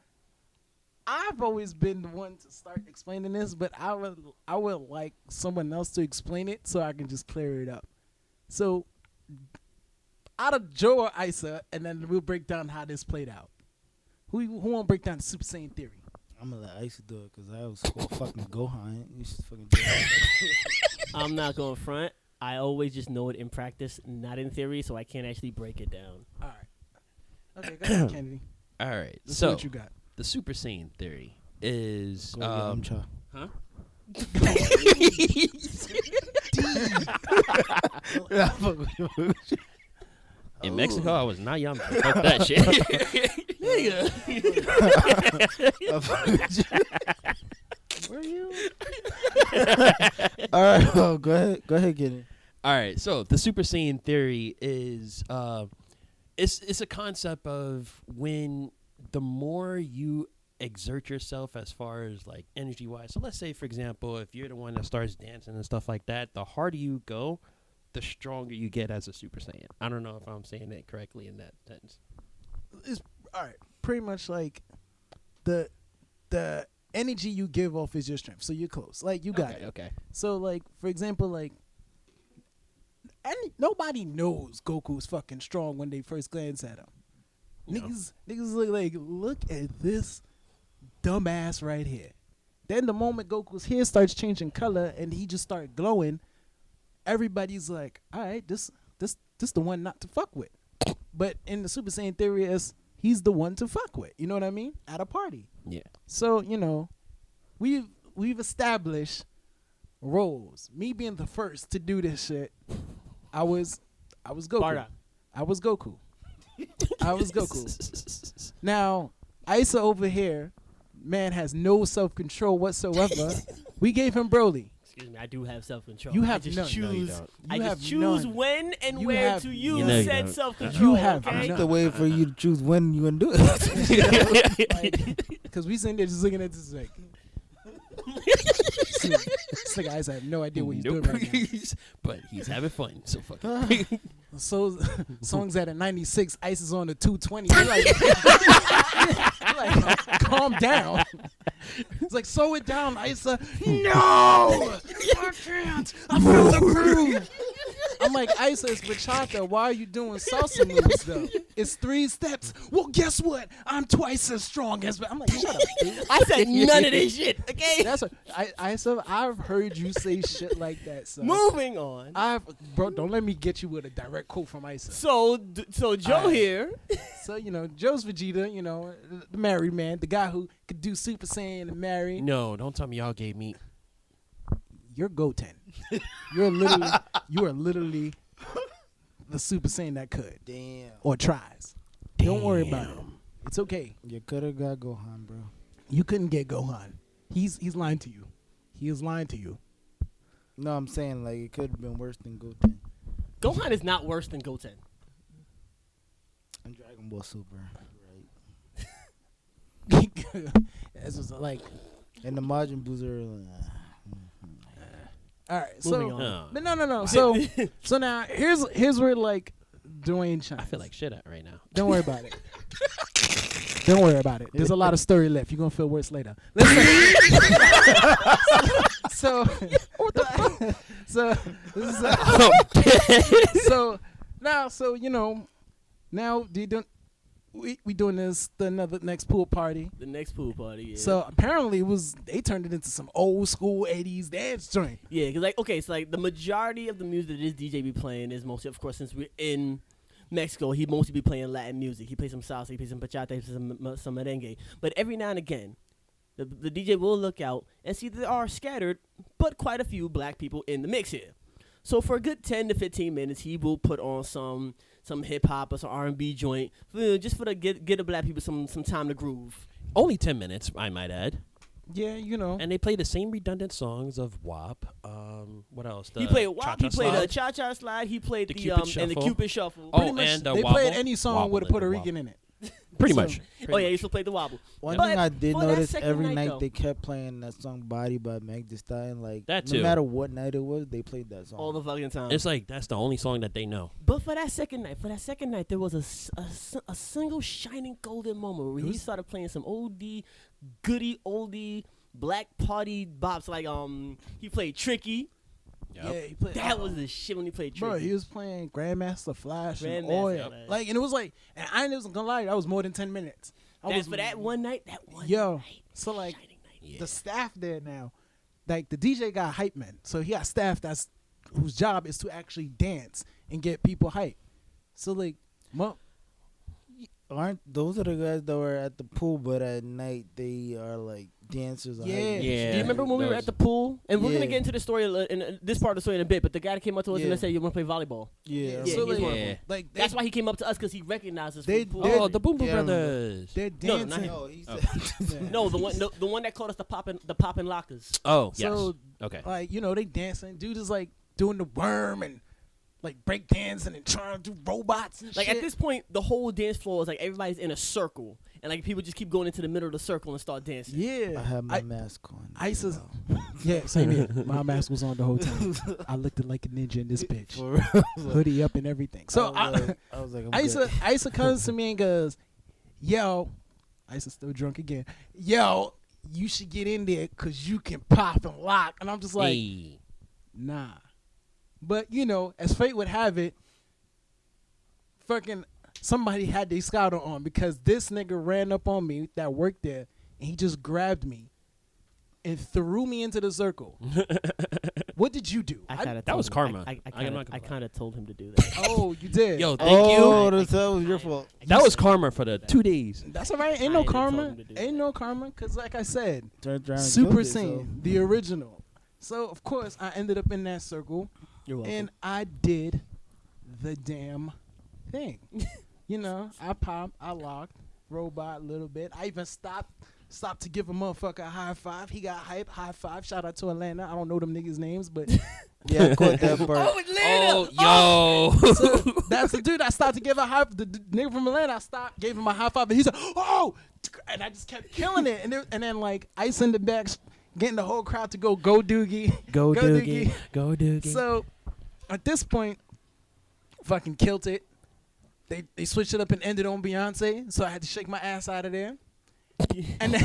I've always been the one to start explaining this, but I would like someone else to explain it so I can just clear it up. So, out of Joe or Isa, and then we'll break down how this played out. Who want to break down the super saiyan theory? I'm going to let Ice do it because I was fucking Gohan. You should fucking do it. I'm not going front. I always just know it in practice, not in theory, so I can't actually break it down. All right. Okay, go ahead, Kennedy. All right. Let's see So what you got. the Super Saiyan theory is Go Yamcha. Huh? in Mexico. I was not young. Fuck that shit. Where are you? All right, well, go ahead, get it. All right, so the Super Saiyan theory is it's a concept of when the more you exert yourself as far as like energy wise. So let's say, for example, if you're the one that starts dancing and stuff like that, the harder you go, the stronger you get as a Super Saiyan. I don't know if I'm saying it correctly in that sense. It's all right. Pretty much like the energy you give off is your strength. So you're close. Like you got it. Okay. So like for example, like nobody knows Goku's fucking strong when they first glance at him. No. Niggas look at this dumbass right here. Then the moment Goku's hair starts changing color and he just started glowing, everybody's like, all right, this the one not to fuck with. But in the Super Saiyan theory, he's the one to fuck with. You know what I mean? At a party. Yeah. So, you know, we've established roles. Me being the first to do this shit, I was Goku. Bardock. I was Goku. I was Goku. Now, Isa over here, man, has no self-control whatsoever. We gave him Broly. Excuse me, I do have self-control. You have I just none. choose. No, you don't. I You just have choose none. when and You where have to use none. No, you said don't. self-control. You have okay? none. The way for you to choose when you gonna do it. Because we sitting there just looking at this like, this nigga Isa have no idea what he's doing right now. But he's having fun. So fuck it. So songs at a 96, Ice is on the 220. You're like, calm down. It's like, slow it down, Isa. No, I can't. I feel the groove. I'm like, Isa, it's bachata. Why are you doing salsa moves though? It's 3 steps. Well, guess what? I'm twice as strong as. I'm like, shut up, dude. I said none of this shit. Okay. That's what Isa. I've heard you say shit like that. So Moving on. bro, don't let me get you with a direct quote from Isa. So Joe Alright. here. So, you know, Joe's Vegeta, you know, the married man, the guy who could do Super Saiyan and marry. No, don't tell me y'all gave me. you're Goten. You are literally the Super Saiyan that could Damn. or tries. Don't worry about it. It's okay. You could have got Gohan, bro. You couldn't get Gohan. He's lying to you. He is lying to you. No, I'm saying like it could have been worse than Goten Gohan is not worse than Goten. and Dragon Ball Super, right? It's just like, And the Majin Boos are all right. Moving So, on. but no. So now here's where like Dwayne shines. I feel like shit at right now. Don't worry about it. Don't worry about it. There's a lot of story left. You're gonna feel worse later. Listen. so now we doing this the next pool party. The next pool party. Yeah. So apparently they turned it into some old school 80s dance joint. Yeah, because like okay, so like the majority of the music that this DJ be playing is mostly, of course, since we're in Mexico, he mostly be playing Latin music. He plays some salsa, he plays some bachata, he plays some merengue. But every now and again, the DJ will look out and see there are scattered, but quite a few black people in the mix here. So for a good 10 to 15 minutes, he will put on some hip hop or some R&B joint, just for get the black people some time to groove. Only 10 minutes, I might add. Yeah, And they play the same redundant songs of WAP. What else? He played WAP. He played Slide. a cha-cha slide. He played The the Cupid and the Shuffle. Cupid Shuffle. Oh, Pretty much, and they Wobble. played any song Wobble with a and Puerto the Rican Wobble. in it. Pretty So- much. Oh yeah, he used to play the wobble. One But thing I did for that notice second every night, night though- they kept playing that song "Body" by Meg Thee Stallion. Like That no too. matter what night it was, they played that song. All the fucking time. It's like that's the only song that they know. But for that second night, there was a single shining golden moment where he started playing some goody oldie black party bops. Like he played Tricky. Yeah, he played. That was the shit when he played Tricky. Bro, he was playing Grandmaster Flash and Grandmaster Oil. Flash. Like, and it was like, and I wasn't gonna lie, that was more than 10 minutes. That's for that one night. That one Yo, night. so like Shining night. the staff there now, like the DJ got hype men, so he got staff whose job is to actually dance and get people hype. So like, Aren't those are the guys that were at the pool, but at night they are like dancers? on Yeah. hype and Yeah. shit? Do you remember when we were those- at the pool? And we're gonna Yeah. get into the story in this part of the story in a bit. But the guy that came up to us Yeah. and said, "You want to play volleyball?" Yeah, Yeah, so he's like, one of Yeah. them. like That's why he came up to us because he recognized us. They- from the they- pool. Oh, the Boom Boom Yeah, I remember. Brothers. they're No, dancing. not him. No, he Oh. said No, the one that called us the poppin' lockers. Oh, So yes. Okay. like, they dancing. Dude is like doing the worm and like break dancing and trying to do robots and Like shit. at this point, the whole dance floor is like everybody's in a circle, and like people just keep going into the middle of the circle and start dancing. Yeah, I had my mask on. I used to, yeah, same here. My mask was on the whole time. I looked like a ninja in this bitch, For real. hoodie up and everything. So I was like, I'm I used good. to come to me and goes, yo, I used to still drunk again. Yo, you should get in there because you can pop and lock. And I'm just like, Hey. nah. But as fate would have it, fucking somebody had their scouter on because this nigga ran up on me that worked there and he just grabbed me and threw me into the circle. What did you do? That was karma. I I'm not gonna lie. kind of told him to do that. Oh, you did. Yo, thank Oh, you. that was your fault. That was karma for the 2 days. That's all right. I Ain't no didn't tell karma. him to do Ain't that. no karma because, like I said, Turned around and Super killed it, Saiyan, the original. So, of course, I ended up in that circle You're welcome. and I did the damn thing. I popped, I locked, robot a little bit. I even stopped to give a motherfucker a high five. He got hype, high five. Shout out to Atlanta. I don't know them niggas' names, but Yeah, I caught that part. Oh, yo. so that's the dude I stopped to give a high. The nigga from Atlanta, I stopped, gave him a high five, and he said, "Oh!" And I just kept killing it. And then like ice in the back, getting the whole crowd to go Doogie, Go Doogie. Go Doogie. So at this point, fucking killed it. They switched it up and ended on Beyonce, so I had to shake my ass out of there. And then,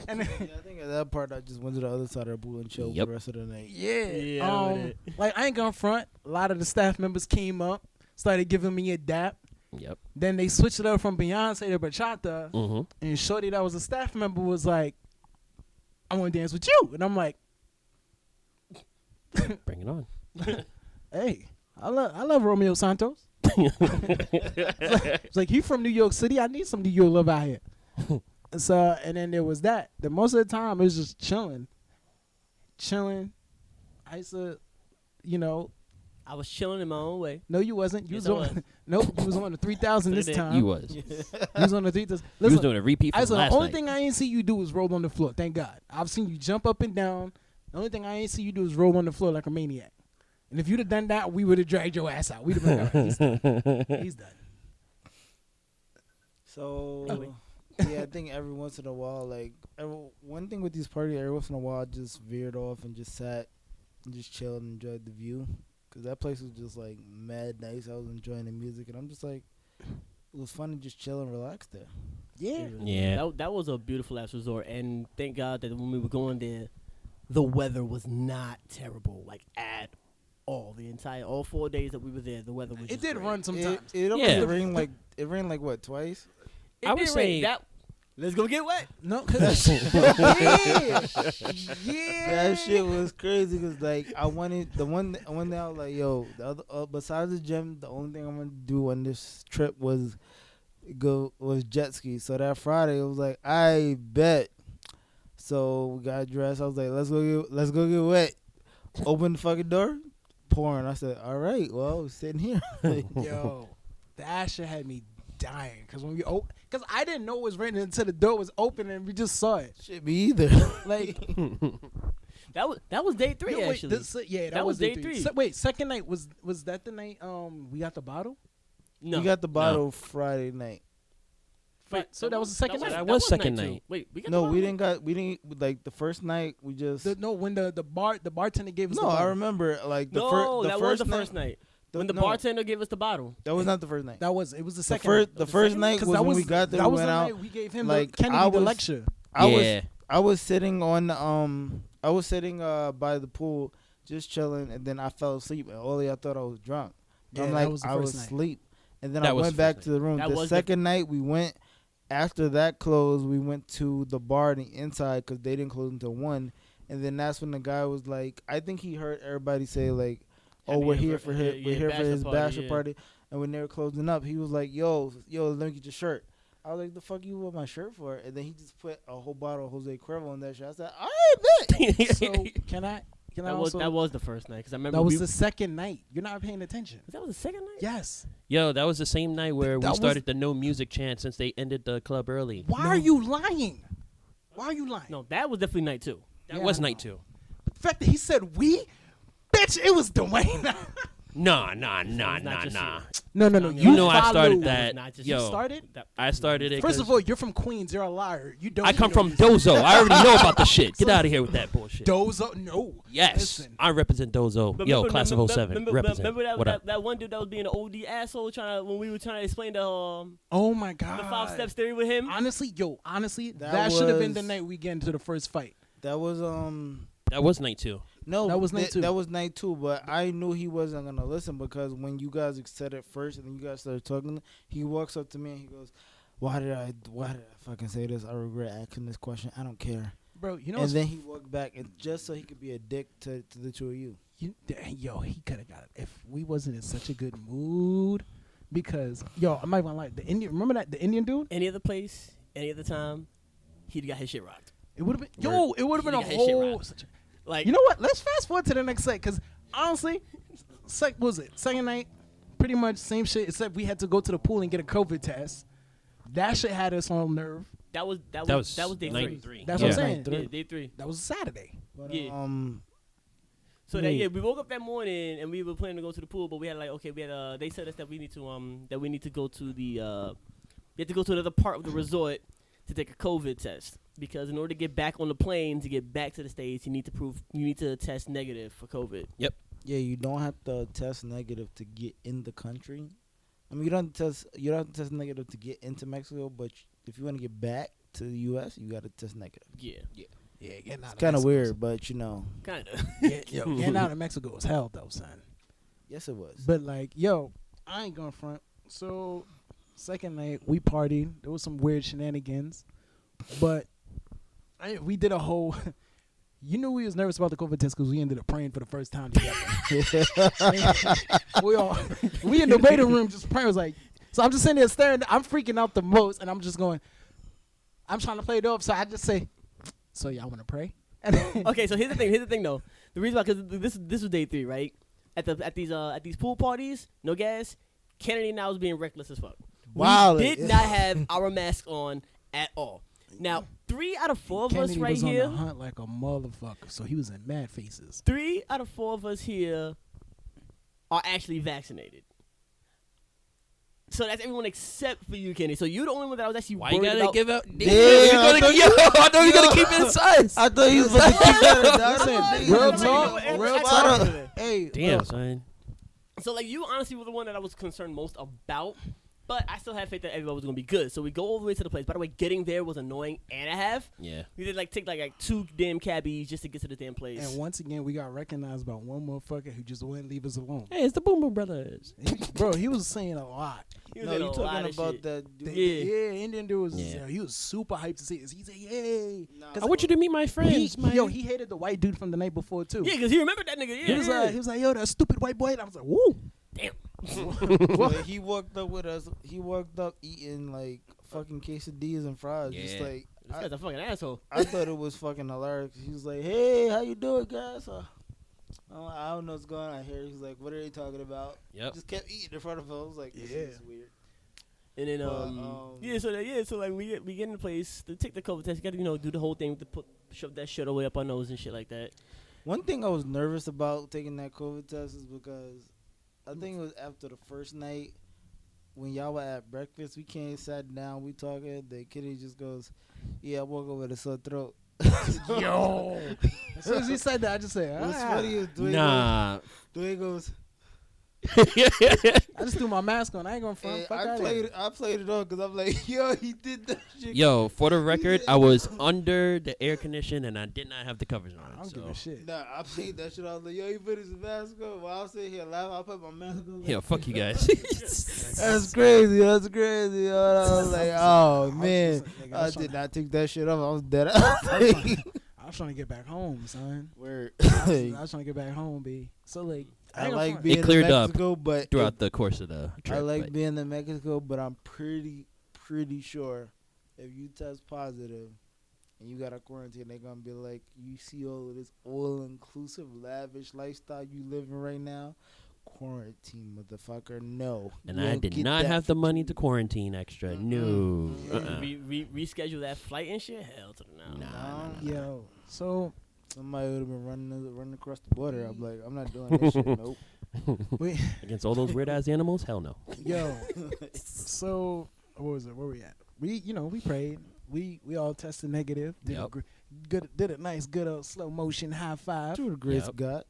Yeah, I think at that part I just went to the other side of the pool and chilled Yep. the rest of the night. Yeah, I remember that. like I ain't gonna front. A lot of the staff members came up, started giving me a dap. Yep. Then they switched it up from Beyonce to bachata, Mm-hmm. and Shorty that was a staff member was like, "I want to dance with you," and I'm like, Bring it on. "Hey, I love Romeo Santos." It's like he from New York City. I need some New York love out here. So and then there was that. The most of the time it was just chilling. I used to, you know, I was chilling in my own way. no, you wasn't. You Yes, was I on. was. Nope, you was on the 3000 this Did. time. You was. You was on the 3000. You was Listen, doing a repeat from the last only night. thing I ain't see you do was roll on the floor. Thank God. I've seen you jump up and down. The only thing I ain't see you do is roll on the floor like a maniac. And if you'd have done that, we would have dragged your ass out. We'd have been like, he's done. He's done. So yeah, I think every once in a while, like one thing with these parties, every once in a while, I just veered off and just sat and just chilled and enjoyed the view, cause that place was just like mad nice. I was enjoying the music, and I'm just like, it was fun to just chill and relax there. Yeah. Yeah. That was a beautiful ass resort, and thank God that when we were going there, the weather was not terrible, like at all. All 4 days that we were there, the weather was. It just did great. run sometimes. It Yeah. rained like what, twice? It I would did say- rain. That. Let's go get wet. No, cause yeah. That shit was crazy because like I wanted the one day I was like, yo, the other besides the gym, the only thing I'm gonna do on this trip was jet ski. So that Friday it was like, I bet. So we got dressed. I was like, let's go get wet. Open the fucking door, pouring. I said, all right, well, we're sitting here. Yo, that shit had me dying. Cause when we cause I didn't know it was raining until the door was open and we just saw it. Shit, me either. Like, That was day 3 yo, wait, actually. that was day day 3. Wait, second night was that the night we got the bottle? No, We got the bottle Friday night. Wait, so that was the second night? That was second two. night. Wait, we got No, the we bottle? didn't like the first night. We just When the bartender gave us the no. bottle. I remember like the No, the that first was the first night. When the no, bartender gave us the bottle. that was not the first night. It was the second first- night. the first night 'Cause was that when we got there, That we was went the out, night we gave him like, the Kennedy I the was- lecture. Yeah. I was sitting on by the pool just chilling, and then I fell asleep. And only I thought I was drunk. Yeah, I'm that like, was the I first was night. asleep, and then That I was went the back first to the room. That The was second night we went. After that closed, we went to the bar on the inside because they didn't close until 1. And then that's when the guy was like, I think he heard everybody say like, "Oh, Happy we're here anniver- for his, yeah, we're here for bachelor his party, bachelor yeah. party." And when they were closing up, he was like, "Yo, let me get your shirt." I was like, "The fuck you want my shirt for?" And then he just put a whole bottle of Jose Cuervo on that shit. I said, "All right, bet." So can I also? That was the first night because I remember that was we, the second night. You're not paying attention. that was the second night. Yes. Yo, that was the same night where we That was- started the no music chant since they ended the club early. Why are you lying? Why are you lying? No, that was definitely night 2. That Yeah, was I night know. 2. The fact that he said we, bitch, it was Dwayne. Nah. not just you. No. You know I followed. started That that. was not just Yo, you. Started? I started it. First 'cause of all, you're from Queens. You're a liar. You don't. I come know from this. Dozo. I already know about the shit. Get out of here with that bullshit. Dozo. No. Yes, Listen. I represent Dozo. But Yo, remember- class of remember- 07. Remember, Represent. remember What that, up? that one dude that was being an OD asshole when we were trying to explain the Oh my God. 5 steps theory with him? Honestly, That that should have been the was- night we get into the first fight. That was That was night 2. No, That was night 2. That was night 2, but I knew he wasn't gonna listen because when you guys said it first and then you guys started talking, he walks up to me and he goes, "Why did I fucking say this? I regret asking this question. I don't care." Bro, you know And what's then he walked back and just so he could be a dick to the two of you. yo, he could have got it if we wasn't in such a good mood. Because I'm not gonna lie, the Indian. Remember that the Indian dude? Any other place, any other time, he'd got his shit rocked. It would have been it would have been a He got his shit whole. rocked. Like, You know what? Let's fast forward to the next set. Because honestly, what was it? Second night, pretty much same shit. Except we had to go to the pool and get a COVID test. That shit had us on nerve. that was That was day night 3. That's Yeah. what I'm saying. Three. Yeah, day 3. That was a Saturday. But, Yeah. So Yeah. that we woke up that morning and we were planning to go to the pool, but we had they said us that we need to go to the we had to go to another part of the resort to take a COVID test because in order to get back on the plane to get back to the States, you need to test negative for COVID. Yeah, you don't have to test negative to get in the country. I mean, you don't have to test negative to get into Mexico, but if you want to get back to the U.S., you got to test negative. Yeah, Yeah, getting out. It's kind of weird, but kind of. Getting out of Mexico was hell though, son. yes, it was. But like, I ain't going front. So second night we partied. There was some weird shenanigans, but we did a whole. You knew we was nervous about the COVID test because we ended up praying for the first time together. we in the waiting room just praying. It was like, so I'm just sitting there staring. I'm freaking out the most, and I'm just going. I'm trying to play it off, so I just say, "So y'all want to pray?" And then, Okay, so here's the thing though. The reason why, because this was day 3, right? At these pool parties, no gas. Kennedy and I was being reckless as fuck. Wow, We did not have our masks on at all. Now, 3 out of 4 of Kennedy us right was here. on the hunt like a motherfucker, so he was in mad faces. 3 out of 4 of us here are actually vaccinated. So that's everyone except for you, Kenny. So you're the only one that I was actually Why you worried gotta about. give out? Yeah, I I thought you gonna keep it inside. I thought he was about to keep that. Listen, real talk, real talk. Hey, Damn, look, son. So like you honestly were the one that I was concerned most about, but I still had faith that everybody was gonna be good. So we go all the way to the place. By the way, getting there was annoying and a half. Yeah. We did take 2 damn cabbies just to get to the damn place. and once again, we got recognized by one motherfucker who just wouldn't leave us alone. Hey, it's the Boom Boom Brothers. Bro, he was saying a lot. He was No, in a you lot talking of about shit. that dude? Yeah. Indian dude was. Yeah. He was super hyped to see us. He said, "Yay!" I want you to meet my friends, man. He hated the white dude from the night before too. Yeah, because he remembered that nigga. Yeah, he was yeah. like, "Yo, that stupid white boy." And I was like, "Woo!" Damn. Like, he walked up with us. He walked up eating like fucking quesadillas and fries. Just Yeah. like This guy's a fucking asshole. I thought it was fucking hilarious. He was like, "Hey, how you doing, guys?" I don't know what's going on here. He's like, "What are they talking about?" Yep. Just kept eating in front of him. I was like, "This Yeah. is weird." And then But, so like we get in the place to take the COVID test. You got to do the whole thing with shove that shit away up our nose and shit like that. One thing I was nervous about taking that COVID test is because I think it was after the first night when y'all were at breakfast. We came, sat down, we talking. The kitty just goes, "Yeah, I woke up with a sore throat." Yo, as soon as he said that, I just said, What's "Ah." funny is Dwayne goes, I just threw my mask on. I ain't gonna front. hey, Fuck I outta played here. it. I played it on because I'm like, yo, he did that shit. Yo, for the record, I was under the air condition and I did not have the covers I on. don't give a shit. Nah, I played that shit. I was like, yo, you put his mask on. While I was sitting here laughing, I put my mask on. Like, Yeah, fuck you guys. That's crazy. That's crazy. Yo. I was like, oh man, Nigga, I was did trying- not take that shit off. I was dead. I was trying to get back home, son. Word. I was trying to get back home, B. So like, I ain't gonna like front. being It cleared in up Mexico, but Throughout the course of the trip. I like but being in Mexico, but I'm pretty sure if you test positive and you got a quarantine, they're gonna be like, you see all of this all-inclusive, lavish lifestyle you living right now. Quarantine, motherfucker. No. and You I don't did get not that have for the money 2 to quarantine extra. No. Reschedule that flight and shit. Hell to the no. Nah. Yo, so Somebody would have been running across the border. I'm like, I'm not doing that shit. Nope. we, Against all those weird ass animals? Hell no. yo, so what was it? Where we at? We prayed. We all tested negative. Did Yep. did a nice good slow motion high five. Through the grace Yep. of God.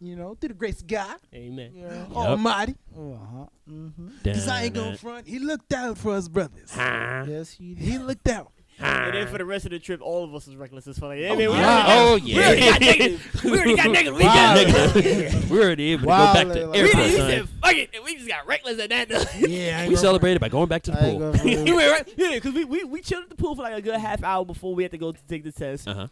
Through the grace of God Amen. Yeah. Almighty. Uh-huh. Mm-hmm. Cause I ain't going front. He looked out for us brothers. Yes, he did. He looked out. And then for the rest of the trip, all of us was reckless as fuck. Yeah, Oh, man, we yeah. already Oh, got- yeah. We already got negative. We already got negative. We We got got niggas. We already able to Wow, go back like- to like- We airport, said, son. fuck it. And we just got reckless at that. Yeah, We celebrated by going back to the I ain't pool. gonna You really- went right? Yeah, because we chilled at the pool for like a good half hour before we had to go to take the test. Uh-huh.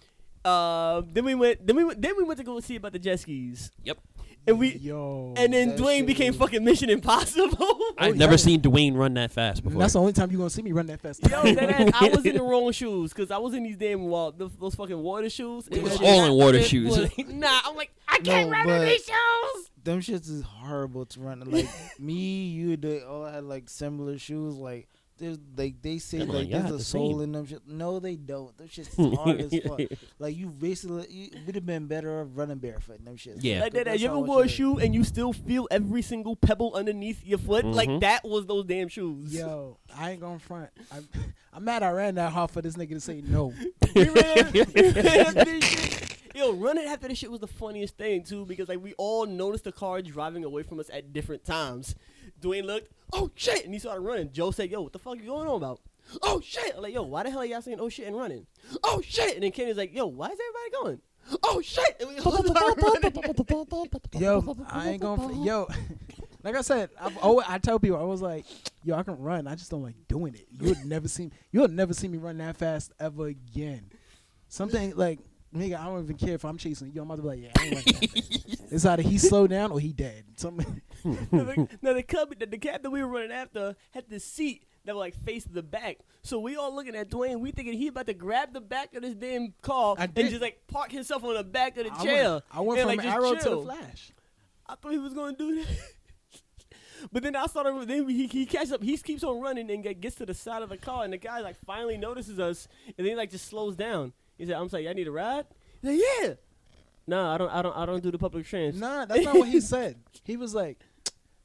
Then we went to go see about the jet skis. Yep. And we Yo. and then that Dwayne shit became was- fucking Mission Impossible. I've yeah. never seen Dwayne run that fast before. That's the only time you gonna see me run that fast. Yo, I was in the wrong shoes because I was in these damn those fucking water shoes. We and was that all shit- in water it shoes. was- Nah, I'm like I can't No, run in but- these shoes. Them shits is horrible to run. Like me, you, they all had like similar shoes. Like there's like they say Yeah, like y'all there's had a the soul same. in them shit. No, they don't. Them shits is hard as fuck. Like you would have been better off running barefoot in them shits. Yeah. Like that. That's You ever how it wore a should- shoe and you still feel every single pebble underneath your foot? Like Mhm. that was those damn shoes. Yo, I ain't gonna front. I'm mad I ran that hard for this nigga to say no. We ran after this shit. Yo, running after this shit was the funniest thing too, because like we all noticed the car driving away from us at different times. Dwayne looked, oh shit, and he started running. Joe said, yo, what the fuck you going on about? Oh shit. I'm like, yo, why the hell are y'all saying oh shit and running? Oh shit. And then Kenny's like, yo, why is everybody going? Oh shit. And we all started running. Yo, I ain't gonna. Yo, like I said, I tell people I was like, yo, I can run. I just don't like doing it. You'll never see me run that fast ever again. Something like. Nigga, I don't even care if I'm chasing. Yo, I'm about to be like, yeah, I ain't running that fast. It's either he slowed down or he dead. Something. Now the cab that we were running after had this seat that were like facing the back. So we all looking at Dwayne. We thinking he about to grab the back of this damn car I and did. just like park himself on the back of the I chair. went and, from like, just Arrow to chill. the Flash. I thought he was gonna do that. But then I started. Then he catches up. He keeps on running and gets to the side of the car, and the guy like finally notices us, and then he like just slows down. He said, "I'm like, I need a ride." He's like, "Yeah." No, I don't do the public trans. Nah, that's not what he said. He was like,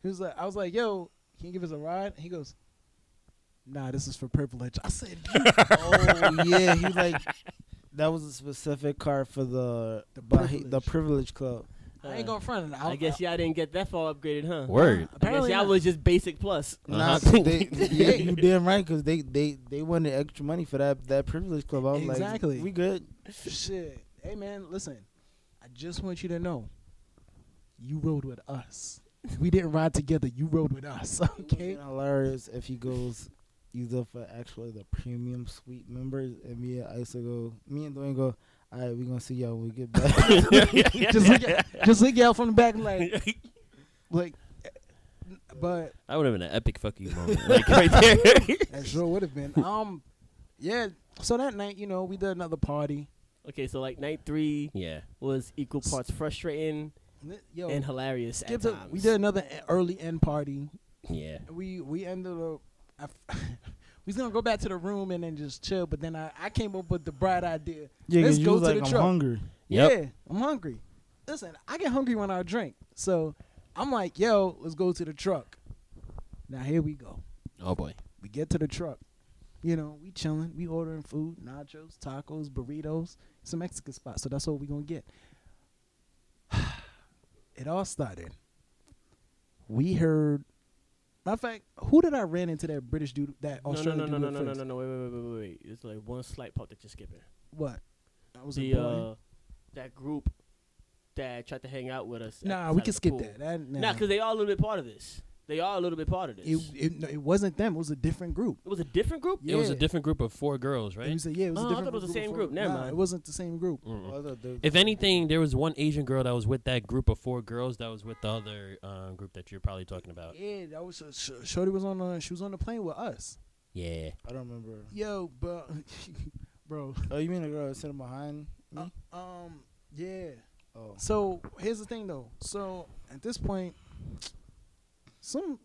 I was like, yo, can you give us a ride? He goes, nah, this is for privilege. I said, Oh yeah, he like that was a specific card for the privilege club. I ain't going front of it. I guess y'all didn't get that far upgraded, huh? Word. I guess Apparently y'all not. was just basic plus. Nah, 'cause you damn right, because they wanted extra money for that privilege club. I was Exactly. like, we good. Shit. Hey, man, listen. I just want you to know, you rode with us. We didn't ride together. You rode with us, It okay? would hilarious if he goes either for actually the premium suite members, and me and Dwayne go, all right, we gonna see y'all when we get back. just look out from the back like, but That would have been an epic fuck you moment, like right there. that sure would have been. Yeah. So that night, we did another party. Okay, so like night 3 Yeah. was equal parts frustrating Yo, and hilarious at skipped it. times. We did another early end party. Yeah. We ended up. We was gonna go back to the room and then just chill, but then I came up with the bright idea. Yeah, Let's 'cause you go was to like, the I'm truck. hungry. Yep. Yeah, I'm hungry. Listen, I get hungry when I drink, so I'm like, yo, let's go to the truck. Now here we go. Oh boy. We get to the truck. We chilling. We ordering food, nachos, tacos, burritos. It's a Mexican spot, so that's what we gonna get. It all started. We heard. Matter of fact, who did I ran into that British dude, that Australian dude? No. Wait. It's like one slight part that you're skipping. What? That was The important. that group that tried to hang out with us. Nah, we can skip that. Nah, because they are a little bit part of this. It wasn't them. It was a different group. was a different group. Yeah. It was a different group of 4 girls, right? It was a I different thought it was the group same of group. Never Nah, mind. it wasn't the same group. Mm-mm. If anything, there was one Asian girl that was with that group of 4 girls that was with the other group that you're probably talking about. Yeah, that was Shorty was she was on the plane with us. Yeah. I don't remember. Yo, but bro. Oh, you mean the girl sitting behind me? Yeah. Oh. So here's the thing, though. So at this point, some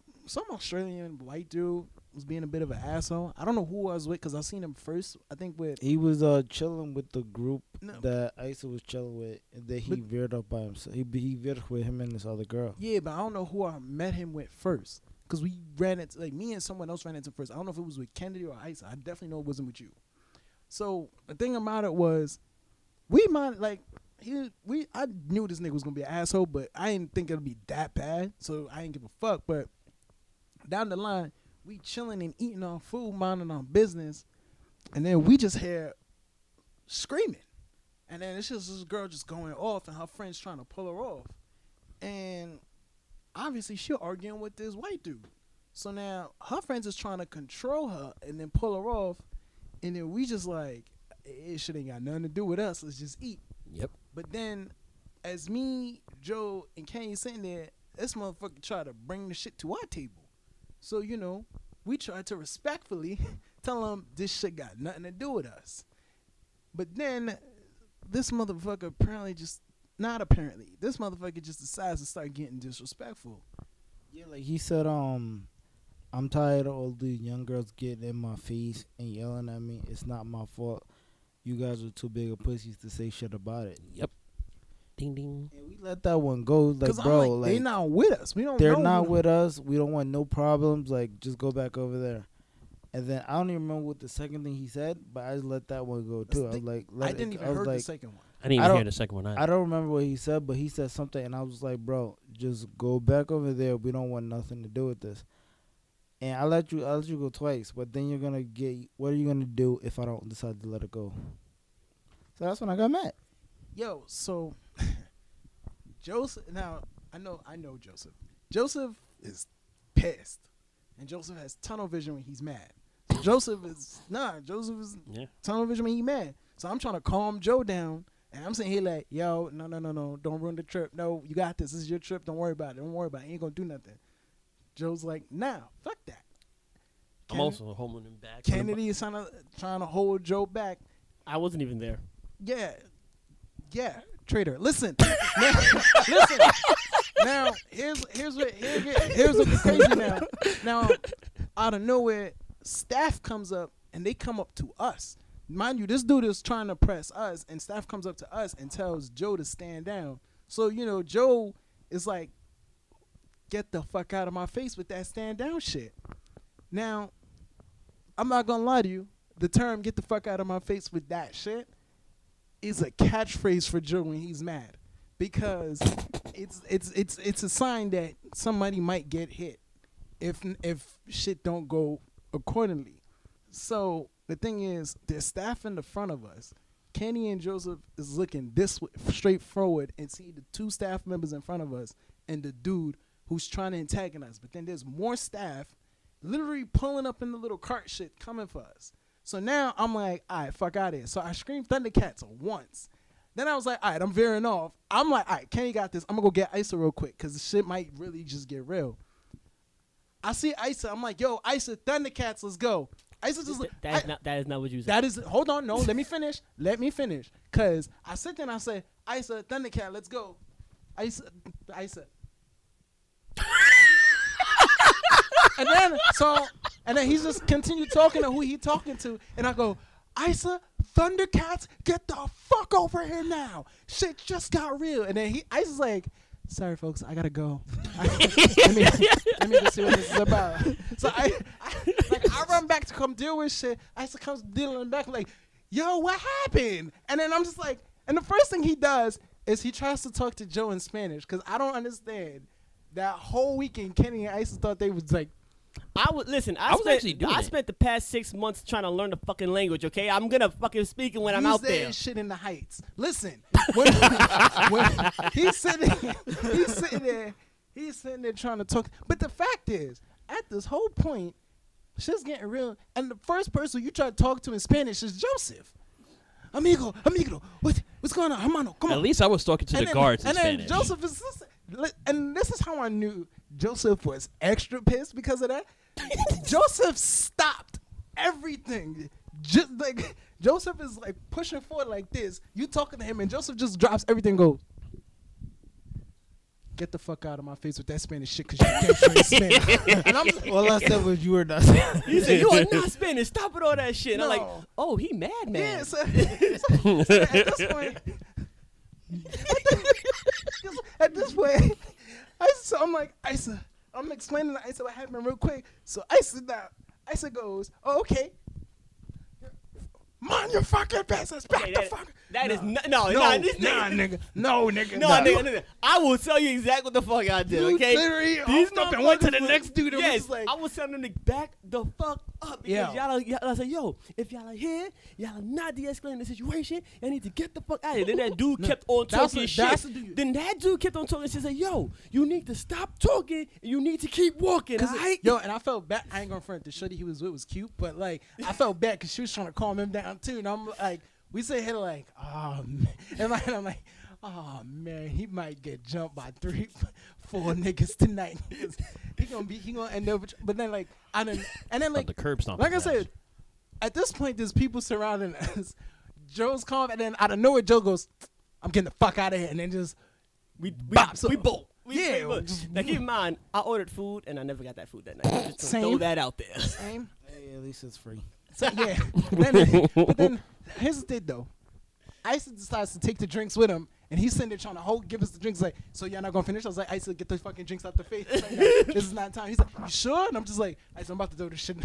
Australian white dude was being a bit of an asshole. I don't know who I was with because I seen him first. I think with He was chilling with the group No. that Isa was chilling with, and then he But- veered up by himself. He veered with him and this other girl. yeah, but I don't know who I met him with first because we ran into me and someone else ran into first. I don't know if it was with Kennedy or Isa. I definitely know it wasn't with you. So the thing about it was, I knew this nigga was gonna be an asshole, but I didn't think it'd be that bad. So I didn't give a fuck. But down the line, we chilling and eating our food, minding our business, and then we just hear screaming, and then it's just this girl just going off, and her friends trying to pull her off, and obviously she arguing with this white dude. So now her friends is trying to control her and then pull her off, and then we just like, it shit ain't got nothing to do with us. Let's just eat. Yep. But then, as me, Joe, and Kanye sitting there, this motherfucker tried to bring the shit to our table. So, we tried to respectfully tell him this shit got nothing to do with us. But then, this motherfucker this motherfucker just decides to start getting disrespectful. Yeah, like he said, I'm tired of all these young girls getting in my face and yelling at me. It's not my fault. You guys are too big of pussies to say shit about it. Yep. Ding ding. And we let that one go. Like, Because bro, they not with us. We don't they're know not who- with us. We don't want no problems. Like, just go back over there. And then I don't even remember what the second thing he said, but I just let that one go too. I was like, I didn't even heard the second one. I didn't I even don't- hear the second one either. I don't remember what he said, but he said something, and I was like, bro, just go back over there. We don't want nothing to do with this. And I let you go twice, but then you're gonna what are you gonna do if I don't decide to let it go? So that's when I got mad. Yo, so Joseph. Now I know Joseph. Joseph is pissed, and Joseph has tunnel vision when he's mad. So Joseph is Yeah. tunnel vision when he's mad. So I'm trying to calm Joe down, and I'm saying here like, yo, no, don't ruin the trip. No, you got this. This is your trip. Don't worry about it. Don't worry about it. Ain't gonna do nothing. Joe's like, nah, fuck that. I'm also holding him back. Kennedy is trying to hold Joe back. I wasn't even there. Yeah, traitor. Listen, now, listen. Now here's what's crazy now. Now, out of nowhere, staff comes up and they come up to us. Mind you, this dude is trying to press us, and staff comes up to us and tells Joe to stand down. So Joe is like, "Get the fuck out of my face with that stand down shit." Now, I'm not gonna lie to you. The term "get the fuck out of my face with that shit" is a catchphrase for Joe when he's mad, because it's a sign that somebody might get hit if shit don't go accordingly. So the thing is, there's staff in the front of us. Kenny and Joseph is looking this way, straight forward, and see the two staff members in front of us and the dude who's trying to antagonize us. But then there's more staff literally pulling up in the little cart shit coming for us. So now I'm like, all right, fuck out of here. So I screamed Thundercats once. Then I was like, all right, I'm veering off. I'm like, all right, Kenny got this. I'm going to go get Isa real quick because the shit might really just get real. I see Isa. I'm like, yo, Isa, Thundercats, let's go. Isa just like, that is not what you said. That is, hold on, no, let me finish. Because I sit there and I say, Isa, Thundercat, let's go. Isa. And then he just continued talking to who he talking to, and I go, Isa, Thundercats, get the fuck over here now. Shit just got real. And then Isa's like, sorry folks, I gotta go. Let me go see what this is about. So I run back to come deal with shit. Isa comes dealing back like, yo, what happened? And then I'm just like, and the first thing he does is he tries to talk to Joe in Spanish, because I don't understand. That whole weekend, Kenny and Isa thought they was like, I spent the past 6 months trying to learn the fucking language, okay? I'm gonna fucking speak it when I'm out there. Shit in the Heights. Listen, when he's sitting there trying to talk. But the fact is, at this whole point, shit's getting real, and the first person you try to talk to in Spanish is Joseph. Amigo, what's going on? Hermano, come on. At least I was talking to the guards in Spanish. And then Joseph is and this is how I knew Joseph was extra pissed because of that. Joseph stopped everything. Just like Joseph is like pushing forward like this. You talking to him, and Joseph just drops everything and goes, get the fuck out of my face with that Spanish shit, because you can't Spanish. And I'm like, all I said was you were not Spanish. He said, you are not Spanish. Stop with all that shit. And No. I'm like, oh, he mad. yeah, so at this point, at this point, I'm like, Isa, I'm explaining to Isa what happened real quick. So Isa goes, oh, okay. Mind your fucking business. Back the fuck. That is nigga. No, nigga. I will tell you exactly what the fuck I did, You okay? literally hopped up and went to the next dude and yes, was like, I was telling them to back the fuck up, because y'all said, yo, if y'all are here, y'all are not de-escalating the situation, y'all need to get the fuck out of here. Then that dude kept on talking shit. Then that dude kept on talking shit. Said, yo, you need to stop talking and you need to keep walking, alright? Yo, and I felt bad. I ain't gonna front. The shorty he was with was cute, but like I felt bad because she was trying to calm him down too. And I'm like, we sit here like, oh man, and I'm like, oh man, he might get jumped by 3-4 niggas tonight. He gonna end up. But then like and then like the curb stomp. Like I said, at this point, there's people surrounding us. Joe's calm, and then out of nowhere, Joe goes, I'm getting the fuck out of here, and then just we bolt. Now keep in mind, I ordered food and I never got that food that night. Just to Same. throw that out there. Same. Hey, at least it's free. So, yeah. But then here's the thing though. Isa decides to take the drinks with him, and he's sitting there trying to give us the drinks. Like, so y'all not gonna finish? I was like, Isa, get the fucking drinks out the face. Like, this is not time. He's like, you sure? And I'm just like, Isa, I'm about to throw this shit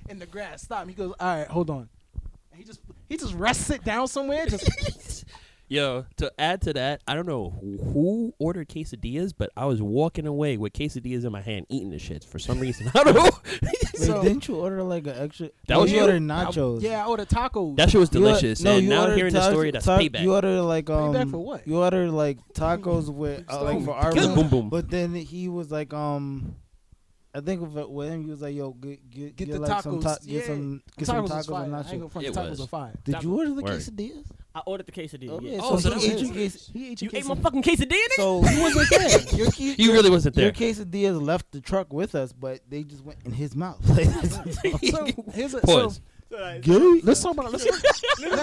in the grass. Stop. He goes, all right, hold on. And he just rests it down somewhere. Just Yo, to add to that, I don't know who ordered quesadillas, but I was walking away with quesadillas in my hand, eating the shits for some reason. I don't know. Wait, didn't you order like an extra? That was you you? ordered nachos. I ordered tacos. That shit was delicious. And you now I'm ordered hearing the story, that's payback. You ordered like Payback for what? You ordered like tacos with like for our Boom, boom. But then he was like I think with him, he was like, "Yo, get the like tacos. get some tacos and I ain't nachos." gonna front. It The tacos was. are fire. Did you order the Word. quesadillas? I ordered the quesadilla. Okay, Yeah. Oh, so he that's ate what your you ques- He ate You your ate my quesadilla. fucking quesadilla, nigga. So he wasn't there. He really wasn't Your there. quesadillas left the truck with us, but they just went in his mouth. So here's a Pause. let's talk about let's talk, No, we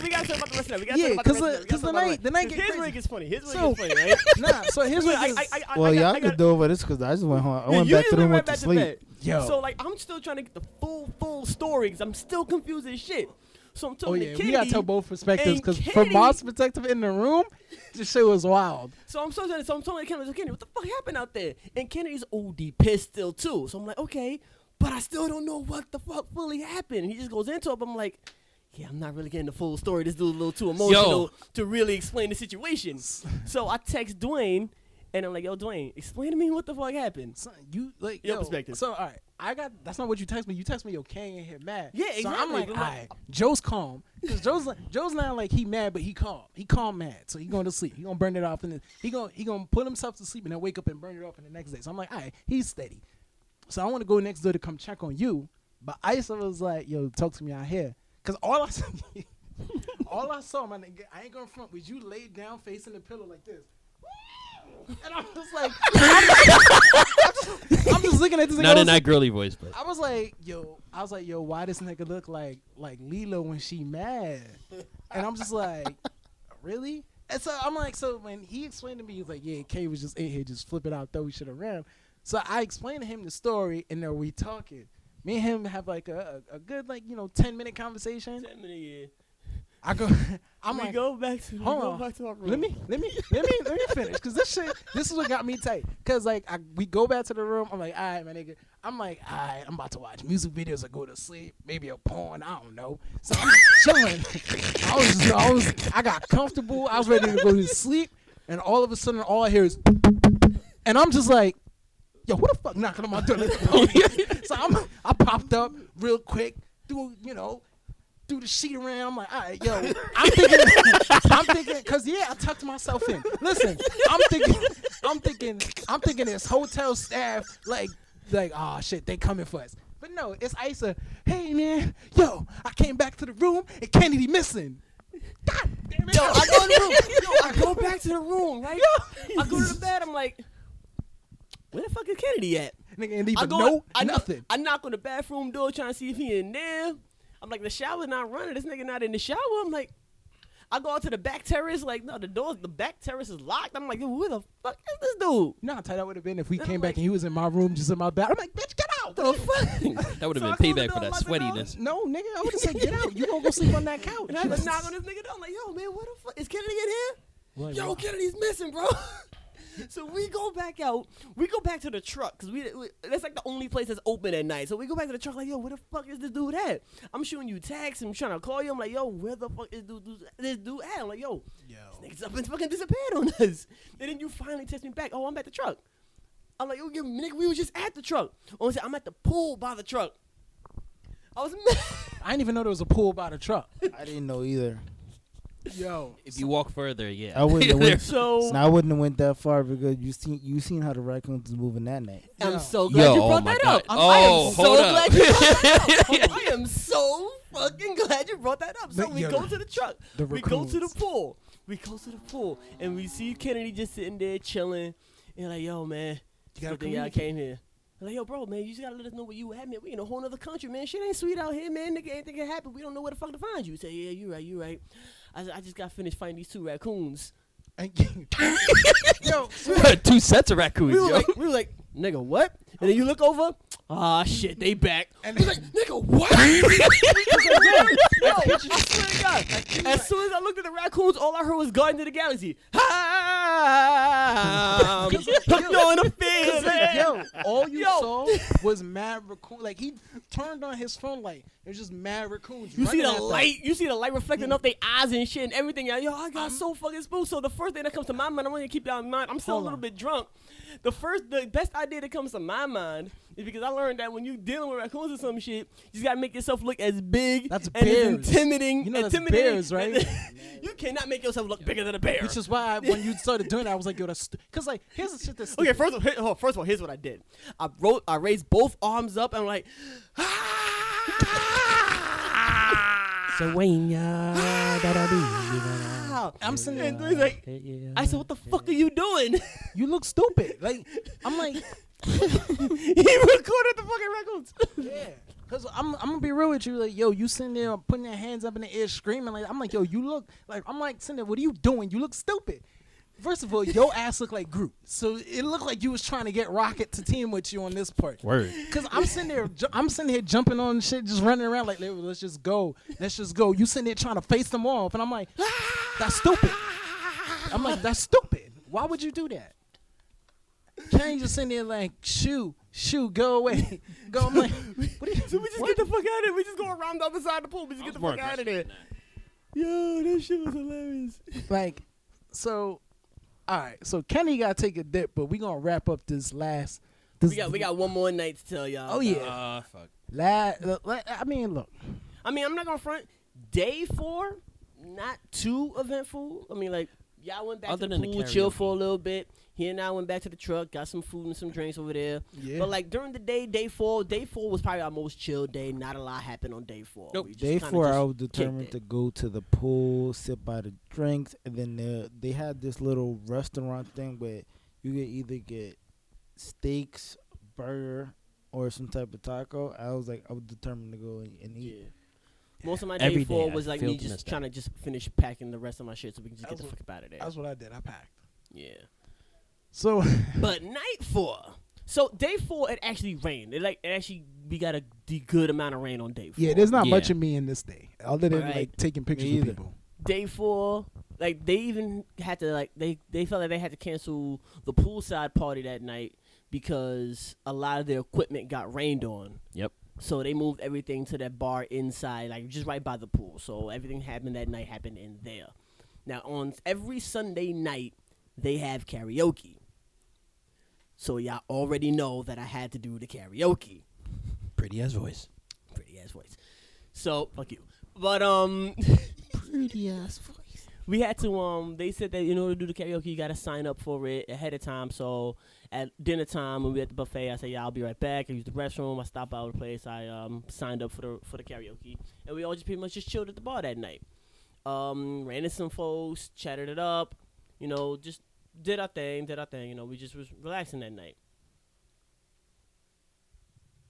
gotta talk about the rest of that. We gotta Yeah, talk about the rest of that. We 'cause gotta the talk about night- the night get His crazy. rig is funny. His rig So- is funny, right? nah. So here's what it is. Well, y'all I could do over this because I just went home. I went you back just to the room, right went to back sleep. bed. Yo. So like I'm still trying to get the full story because I'm still confused as shit. So I'm Oh talking yeah, to we gotta Kennedy. tell both perspectives and because from Kennedy- my perspective in the room, this shit was wild. So I'm telling Kennedy, what the fuck happened out there? And Kennedy's OD pissed still too. So I'm like, okay, but I still don't know what the fuck fully happened. And he just goes into it. But I'm like, yeah, I'm not really getting the full story. This dude's a little too emotional to really explain the situation. So I text Dwayne, and I'm like, yo, Dwayne, explain to me what the fuck happened. Son, you like Your yo, perspective. So all right, that's not what you text me. You text me, yo, Kane in here mad. Yeah, So I'm exactly, like, but all like- right, Joe's calm because Joe's not like he mad, but he calm mad. So he going to sleep. He gonna burn it off, and then he gonna put himself to sleep and then wake up and burn it off in the next day. So I'm like, all right, he's steady. So I want to go next door to come check on you, but Isa was like, yo, talk to me out here, cause all I saw, my nigga, I ain't gonna front, was you laid down facing the pillow like this. And I'm just like, I'm just looking at this nigga. Not in that girly voice, but I was like, yo, why this nigga look like Lilo when she mad? And I'm just like, really? And so I'm like, so when he explained to me, he was like, yeah, Kay was just in here, just flipping out, throw shit around. So I explained to him the story, and then we talking. Me and him have like a good 10-minute conversation. 10 minutes, yeah. I go, I'm we like, go back to hold on. our room. let me finish, cause this is what got me tight. Cause like we go back to the room. I'm like, all right, my nigga. I'm like, all right, I'm about to watch music videos or go to sleep, maybe a porn. I don't know. So I'm chilling. I got comfortable. I was ready to go to sleep, and all of a sudden, all I hear is, and I'm just like, yo, who the fuck knocking on my door? So I popped up real quick, threw the sheet around. I'm like, all right, yo. I'm thinking, cause yeah, I tucked myself in. Listen, I'm thinking this hotel staff like, oh shit, they coming for us. But no, it's Isa. Hey man, yo, I came back to the room and Kennedy missing. God damn it. Yo, I go in the room. Yo, I go back to the room, right? I go to the bed. I'm like, where the fuck is Kennedy at? Nigga ain't even nothing. I knock on the bathroom door trying to see if he in there. I'm like, the shower's not running. This nigga not in the shower. I'm like, I go out to the back terrace. Like, no, the back terrace is locked. I'm like, yo, where the fuck is this dude? You know how tight that would have been if we And came I'm back like- and he was in my room just in my bed. I'm like, bitch, get out. The fuck? that would So have I been close the payback for door, that lock the door. sweatiness. No, nigga, I would have said, get out. You gonna go sleep on that couch. And I had to knock on this nigga door. I'm like, yo, man, what the fuck? Is Kennedy in here? Like, Yo, what? Kennedy's missing, bro. So we go back out. We go back to the truck because we that's like the only place that's open at night. So we go back to the truck like, yo, where the fuck is this dude at? I'm shooting you texts. I'm trying to call you. I'm like, yo, where the fuck is this dude at? I'm like, yo, this nigga's up and fucking disappeared on us. And then you finally text me back. Oh, I'm at the truck. I'm like, yo, nigga, we was just at the truck. Oh, I'm at the pool by the truck. I was mad. I didn't even know there was a pool by the truck. I didn't know either. Yo. If you walk further, yeah. I wouldn't have went. So I wouldn't have went that far because you seen how the raccoons was moving that night. I'm Yo. so glad Yo, you oh brought my that God. up. Oh, I am so hold up. glad you brought that up. I am so fucking glad you brought that up. So But we yo, go to the truck. the We go to the raccoons. pool. We go to the pool. And we see Kennedy just sitting there chilling. And like, yo, man. You gotta Good thing I communicate. came here. I'm like, yo, bro, man, you just gotta let us know where you at, man. We in a whole nother country, man. Shit ain't sweet out here, man. Nigga, anything can happen. We don't know where the fuck to find you. He said, yeah, you right. I just got finished fighting these 2 raccoons. Yo, 2 sets of raccoons, We were yo. like, nigga, what? And then you look over, shit, they back. And He's like, nigga, what? Yo, I swear to God. As soon as I looked at the raccoons, all I heard was Guardians of the Galaxy. I'm going to feel it. yo, all you Yo. saw was mad raccoon. Like he turned on his phone light. It was just mad raccoons. You see running the at them. light. You see the light reflecting off their eyes and shit and everything. Yo, I got so fucking spooked. So the first thing that comes to my mind, I'm gonna keep y'all in mind. I'm still Hold a little on. bit drunk. The best idea that comes to my mind is because I learned that when you dealing with raccoons or some shit, you just gotta make yourself look as big That's and as bears. intimidating. You know that's intimidating. bears, right? You cannot make yourself look bigger than a bear. Which is why when you started doing that, I was like, yo, that's because like here's the shit that's Okay, first of all, here's what I did. I raised both arms up and I'm like, So when ya I'm sitting there. And he's like, I said, what the fuck are you doing? You look stupid. Like, I'm like, He recorded the fucking records. yeah. Cause I'm gonna be real with you, like, yo, you sitting there putting your hands up in the air screaming, like, I'm like, yo, you look like, I'm like sitting there, what are you doing? You look stupid. First of all, your ass look like Groot, so it looked like you was trying to get Rocket to team with you on this part. Word. Cause I'm sitting here jumping on shit, just running around like, let's just go. You sitting there trying to face them off, and I'm like, that's stupid. I'm like, that's stupid. Why would you do that? Kenny just sitting there like, shoo, go away, go. I'm like, what are you? So we just get the fuck out of there. We just go around the other side of the pool. We just get the fuck out of there. Yo, that shit was hilarious. Like, so, all right. So Kenny gotta take a dip, but we gonna wrap up this last. We got one more night to tell y'all. Oh yeah. Fuck. I mean, look. I mean, I'm not gonna front. Day 4, not too eventful. I mean, like, y'all went back Other to the than the pool, chill karaoke. for a little bit. He and I went back to the truck, got some food and some drinks over there. Yeah. But like during the day, day four was probably our most chill day. Not a lot happened on day 4. Nope. We just Day kinda 4, just I was determined kicked to it. go to the pool, sit by the drinks, and then they had this little restaurant thing where you could either get steaks, burger, or some type of taco. I was determined to go and eat. Yeah. Most of my day Every 4 day I was like failed me to just miss that. trying to just finish packing the rest of my shit so we can just get the fuck up out of there. That's what I did. I packed. Yeah. So But night 4. So day 4, it actually rained. We got a good amount of rain on day 4. yeah, there's not Yeah. much of me in this day, other than Right. like taking pictures Me of either. people. Day 4, like they even had to they felt like they had to cancel the poolside party that night because a lot of their equipment got rained on. Yep. So they moved everything to that bar inside, like just right by the pool. So everything happened that night happened in there. Now on every Sunday night they have karaoke. So y'all already know that I had to do the karaoke. Pretty ass voice. Pretty ass voice. So fuck you. But Pretty ass voice. we had to they said that in order to do the karaoke you gotta sign up for it ahead of time. So at dinner time when we were at the buffet, I said, yeah, I'll be right back. I used the restroom, I stopped by the place, I signed up for the karaoke. And we all just pretty much just chilled at the bar that night. Ran into some folks, chatted it up, just did our thing, we just was relaxing that night.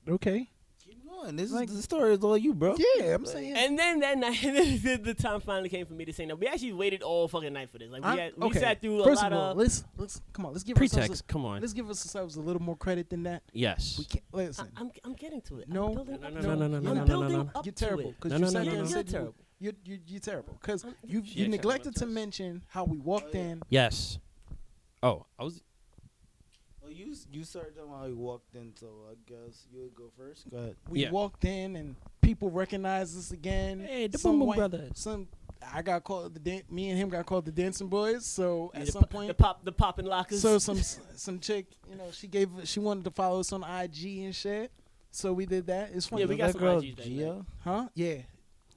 Okay. Keep going. This Like- is the story is all you, bro. Yeah, I'm saying. And then that night, the time finally came for me to say no. We actually waited all fucking night for this. Like we okay. sat through First a lot of all, of. let's come on. Let's give ourselves Pretext. Come on. let's give ourselves a little more credit than that. Yes. We can't listen. I'm getting to it. No. I'm building No, up no, to no, it. no, no, I'm no, no, building no, no. up You're to terrible it. because No, you no, sat no, there no, and no. said You're terrible. You're terrible because you Yeah, neglected to terrible. mention how we walked in. Yes. Oh, I was. Well, you started talking about how you walked in, so I guess you would go first. Go ahead. We Yeah. walked in and people recognized us again. Hey, the Some Boom Boom white- Brothers. I got called me and him got called the Dancing Boys. So Yeah, at the some po- point, the popping lockers. so some chick, she wanted to follow us on IG and shit. So we did that. It's funny. Yeah, we got that some girl IGs that Gia. Huh? Yeah.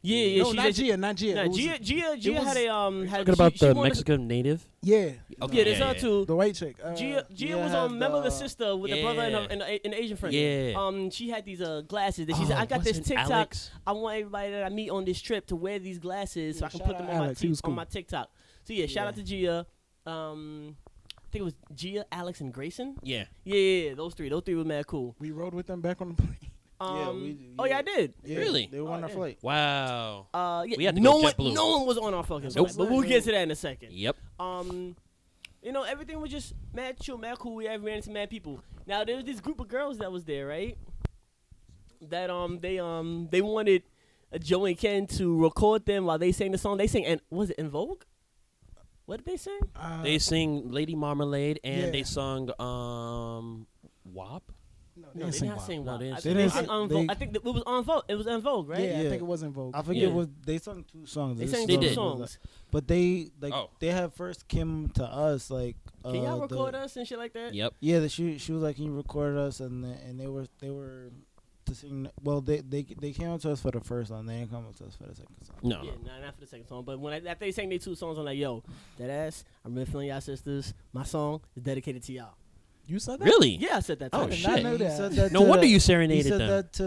yeah. No, she not said- Gia. Not Gia. Nah, It was- Gia was- had a had Talking about she the wanted- Mexican native. Yeah. Yeah, there's her too. The white chick. Gia Gia was had remember the the- sister with the brother and an Asian friend. Yeah. She had these glasses that she said, I got was this it TikTok. Alex? I want everybody that I meet on this trip to wear these glasses so Yeah, I can shout put them out on Alex. He was on cool. my TikTok. So yeah, shout Yeah. out to Gia. I think it was Gia, Alex, and Grayson. Yeah. Yeah, those three. Those three were mad cool. We rode with them back on the plane. Oh yeah, I did. Yeah, Really? They were on Oh, our yeah. flight. Wow. Yeah, We had to no go one, JetBlue. no one was on our fucking Nope. flight, but we'll get to that in a second. Yep. Everything was just mad chill, mad cool. We ran into mad people. Now there was this group of girls that was there, right? That they wanted Joe and Ken to record them while they sang the song. They sang, and was it In Vogue? What did they sing? They sing Lady Marmalade and Yeah. they sung WAP. No, No, they did not sing No, WAP. they I didn't think sing they WAP. sang En They- Vogue. I think that it was En Vogue. It was En Vogue, right? Yeah, I Yeah. think it was in Vogue. I forget Yeah. what they sung 2 songs. They This sang They song two did. was songs. But they Oh. they had first came to us like. Can y'all the- record us and shit like that? Yep. Yeah, she was like, "Can you record us?" And they were to sing. Well, they came up to us for the first song. They didn't come up to us for the second song. No. Yeah, not for the second song. But after they sang their 2 songs, I'm like, yo, that ass, I'm really feeling y'all sisters. My song is dedicated to y'all. You said that? Really? Yeah, I said that. Oh, too. did not shit. know He that. said that No to wonder the- you He serenaded said them. that to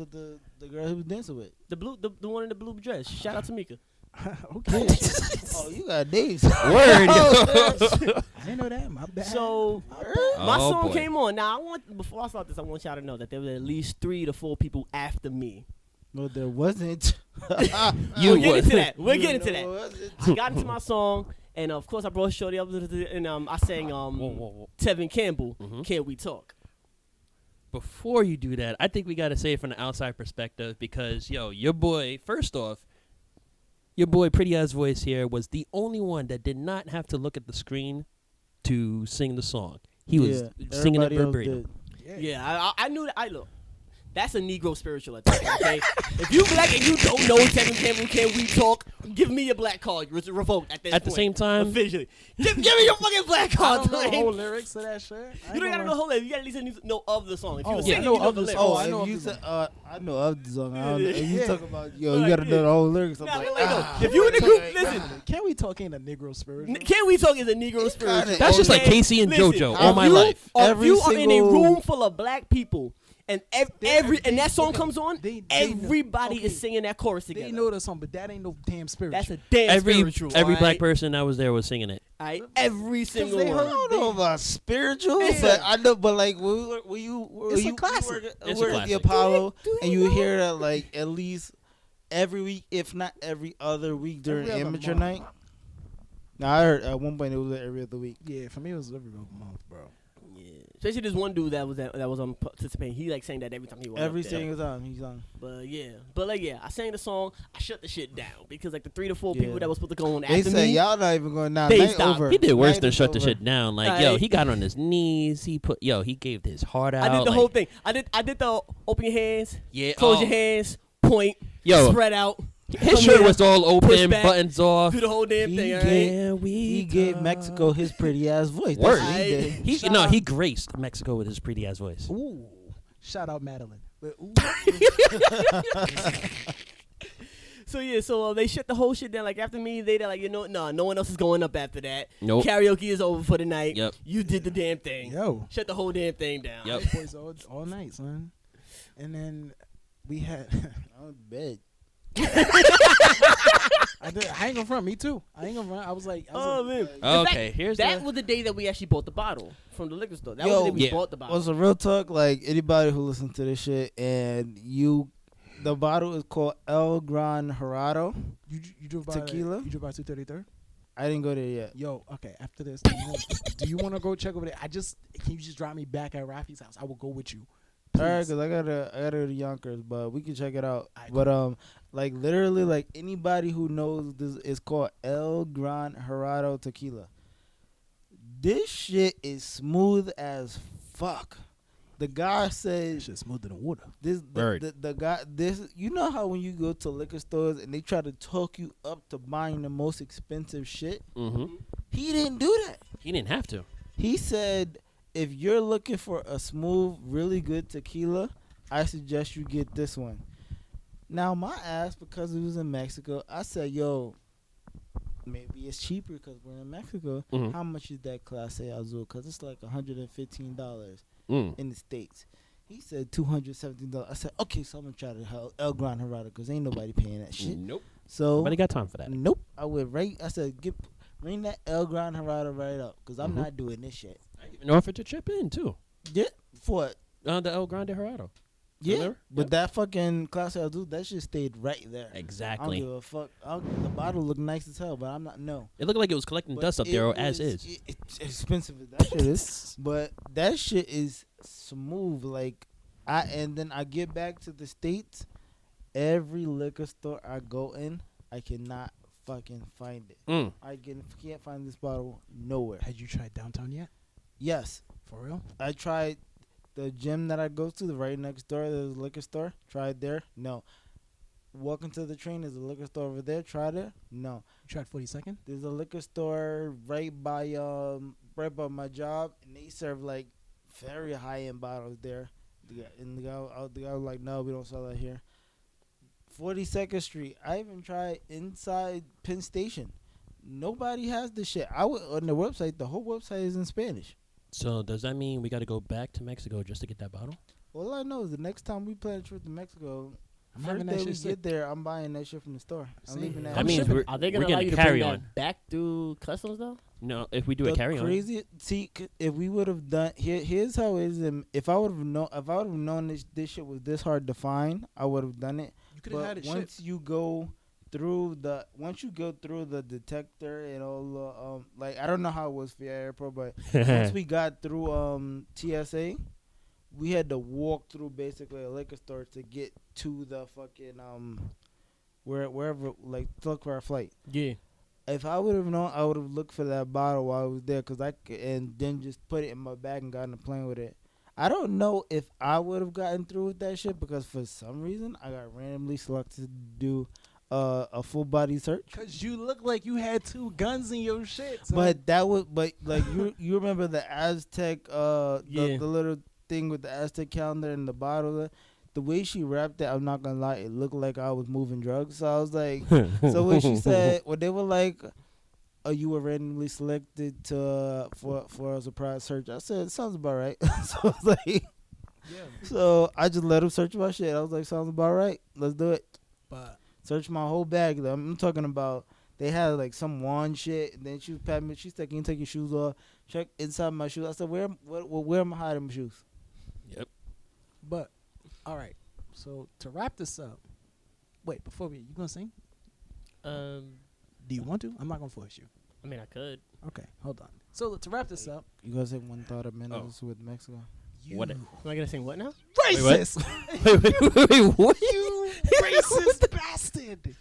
the The girl he was dancing with. The one in the blue dress. Shout out to Mika. Okay. Oh, you got names. Word. I didn't know that. My bad. So Oh, my song boy. came on. Now before I start this, I want y'all to know that there were at least 3 to 4 people after me. No, there wasn't. You We're getting would. into that. We're getting into No, that. wasn't. I got into my song, and of course I brought Shorty up, and I sang whoa. Tevin Campbell. Mhm. Can We Talk? Before you do that, I think we got to say it from the outside perspective because, your boy, first off, your boy Pretty Ass Voice here was the only one that did not have to look at the screen to sing the song. He was singing it everybody else verbatim. did. Yeah, I knew that. I look. That's a Negro spiritual attack, okay? If you black and you don't know Tevin Campbell, Can We Talk? Give me your black card. You're revoked at this At point. the same time, Officially. Give me your fucking black I card. don't know the like, whole lyrics to that shit. you don't gotta know the whole lyrics. You gotta at least know of the song. If you Oh, were yeah, singing, I know you know of the the lyrics. song. Oh, I I know know of you the said I know of the song. I don't know. If you Yeah. talk about you Like, gotta know the whole lyrics. I'm Nah, like, like, no. ah. If you in the group, listen. Can we talk in a Negro spiritual? Can We Talk is a Negro spiritual. that's just like Okay? Casey and Listen, JoJo if all my you- life. Or if Every you are in a single- room full of black people and and that song okay, comes on, they know- everybody okay. is singing that chorus together. They know the song, but that ain't no damn spiritual. That's a damn Every spiritual. every black alright? person that was there was singing it. Alright? Every single they one. heard- I don't know about spiritual, Yeah. but I know. But like, when you It's a you classic. work, It's a work at classic. the Apollo, Do they and you know? hear that like at least every week, if not every other week during Every other amateur month. night. Now I heard at one point it was every other week. Yeah, for me it was every month, bro. Yeah. Especially this one dude that was participating. He like sang that every time he went Every up there. single time he's on. But I sang the song. I shut the shit down because like the 3 to 4 Yeah. people that was supposed to go on They after said me. y'all not even going down. They Night stopped. over. He did worse Night than is shut the over. shit down. Like, Aight. he got on his knees. He gave his heart out. I did the like, whole thing. I did the open your hands, Yeah. close oh, your hands, point, Yo. spread out. His come shirt here, was all push open, back, buttons off. do the whole damn He thing. All gave- right. He gave Mexico his pretty ass voice. Word. That's what he did. He graced Mexico with his pretty ass voice. Ooh, shout out Madeline. But, ooh, So they shut the whole shit down. Like after me, they're like, no one else is going up after that. Nope. Karaoke is over for the night. Yep. You did the damn thing. yo, Shut the whole damn thing down. Yep. boys all night, son. And then we had. I'm in bed. I ain't gonna front. Me too. I ain't gonna front. I was like, Oh man. Okay, In fact, here's that the. was the day that we actually bought the bottle from the liquor store. That was Yo, the day we yeah. bought the bottle. Well, so real talk, like anybody who listens to this shit, and the bottle is called El Gran Jurado. you drove by Tequila? You drove by 233. I didn't go there yet. Yo, okay. After this, do you want to go check over there? Can you just drop me back at Rafi's house? I will go with you. All right, Please. cause I gotta go to Yonkers, but we can check it out. Aight, But like literally, like anybody who knows this is called El Gran Jurado Tequila. This shit is smooth as fuck. The guy That said shit's smoother than water. this. Word. The guy this. You know how when you go to liquor stores and they try to talk you up to buying the most expensive shit. Mm-hmm. He didn't do that. He didn't have to. He said, if you're looking for a smooth, really good tequila, I suggest you get this one. Now, my ass, because it was in Mexico, I said, yo, maybe it's cheaper because we're in Mexico. Mhm. How much is that Clase Azul? Because it's like $115 Mm. in the States. He said $217. I said, okay, so I'm going to try the El Gran Jurado because ain't nobody paying that shit. Nope. So, Nobody got time for that. nope. I went right. I said, ring that El Gran Jurado right up because I'm Mhm. not doing this shit. I even offered to chip in too. Yeah, for what? The El Grande Jurado. Yeah, Remember? but Yep. that fucking Clase Azul, that shit stayed right there. I don't Exactly. give a fuck. The bottle looked nice as hell, but I'm not. No. It looked like it was collecting But dust up it there as was- is. It's expensive as that shit is, but that shit is smooth. Like and then I get back to the States. Every liquor store I go in, I cannot fucking find it. Mm. Can't find this bottle nowhere. Had you tried downtown yet? Yes, For real? I tried the gym that I go to, the right next door. There's a liquor store. Tried there. No. Walking to the train, there's a liquor store over there. Try there. No. You tried 42nd? There's a liquor store right by my job, and they serve like very high end bottles there. The guy was like, no, we don't sell that here. 42nd Street. I even tried inside Penn Station. Nobody has this shit. I went on the website. The whole website is in Spanish. So does that mean we got to go back to Mexico just to get that bottle? All I know is the next time we plan a trip to Mexico, I'm First having day that we shit get sick. there, I'm buying that shit from the store. I'm See, leaving that. That means shipping. Are they gonna we're allow getting you to carry bring on. that back through customs though? No, if we do The a carry on. crazy. See, if we would have done here's how it is. If I would have known this shit was this hard to find, I would have done it. You could have had But it once shipped. you go through the detector and all the like, I don't know how it was for your airport, but once we got through TSA, we had to walk through basically a liquor store to get to the fucking wherever, like, to look for our flight. Yeah. If I would have known, I would have looked for that bottle while I was there, and then just put it in my bag and got on the plane with it. I don't know if I would have gotten through with that shit, because for some reason I got randomly selected to do a full body search. Cause you look like you had 2 guns in your shit. Son. But that was, like you remember the Aztec Yeah. the little thing with the Aztec calendar and the bottle. The way she wrapped it, I'm not gonna lie, it looked like I was moving drugs. So I was like, so when she said, when they were like, you were randomly selected for a surprise search, I said, sounds about right. So I was like, yeah, so I just let him search my shit. I was like, sounds about right. Let's do it. but Search my whole bag. I'm talking about, they had like some wand shit, and then she was patting me. She said, "Can you take your shoes off? Check inside my shoes." I said, "Where am I hiding my shoes?" but all right. So to wrap this up, wait, before you gonna sing? Do you want to? I'm not gonna force you. I mean, I could. Okay, hold on. So to wrap this up, You guys have one thought a minute with Mexico. you What- Am I gonna sing what now? Wait, what? racist, wait, what? you racist bastard.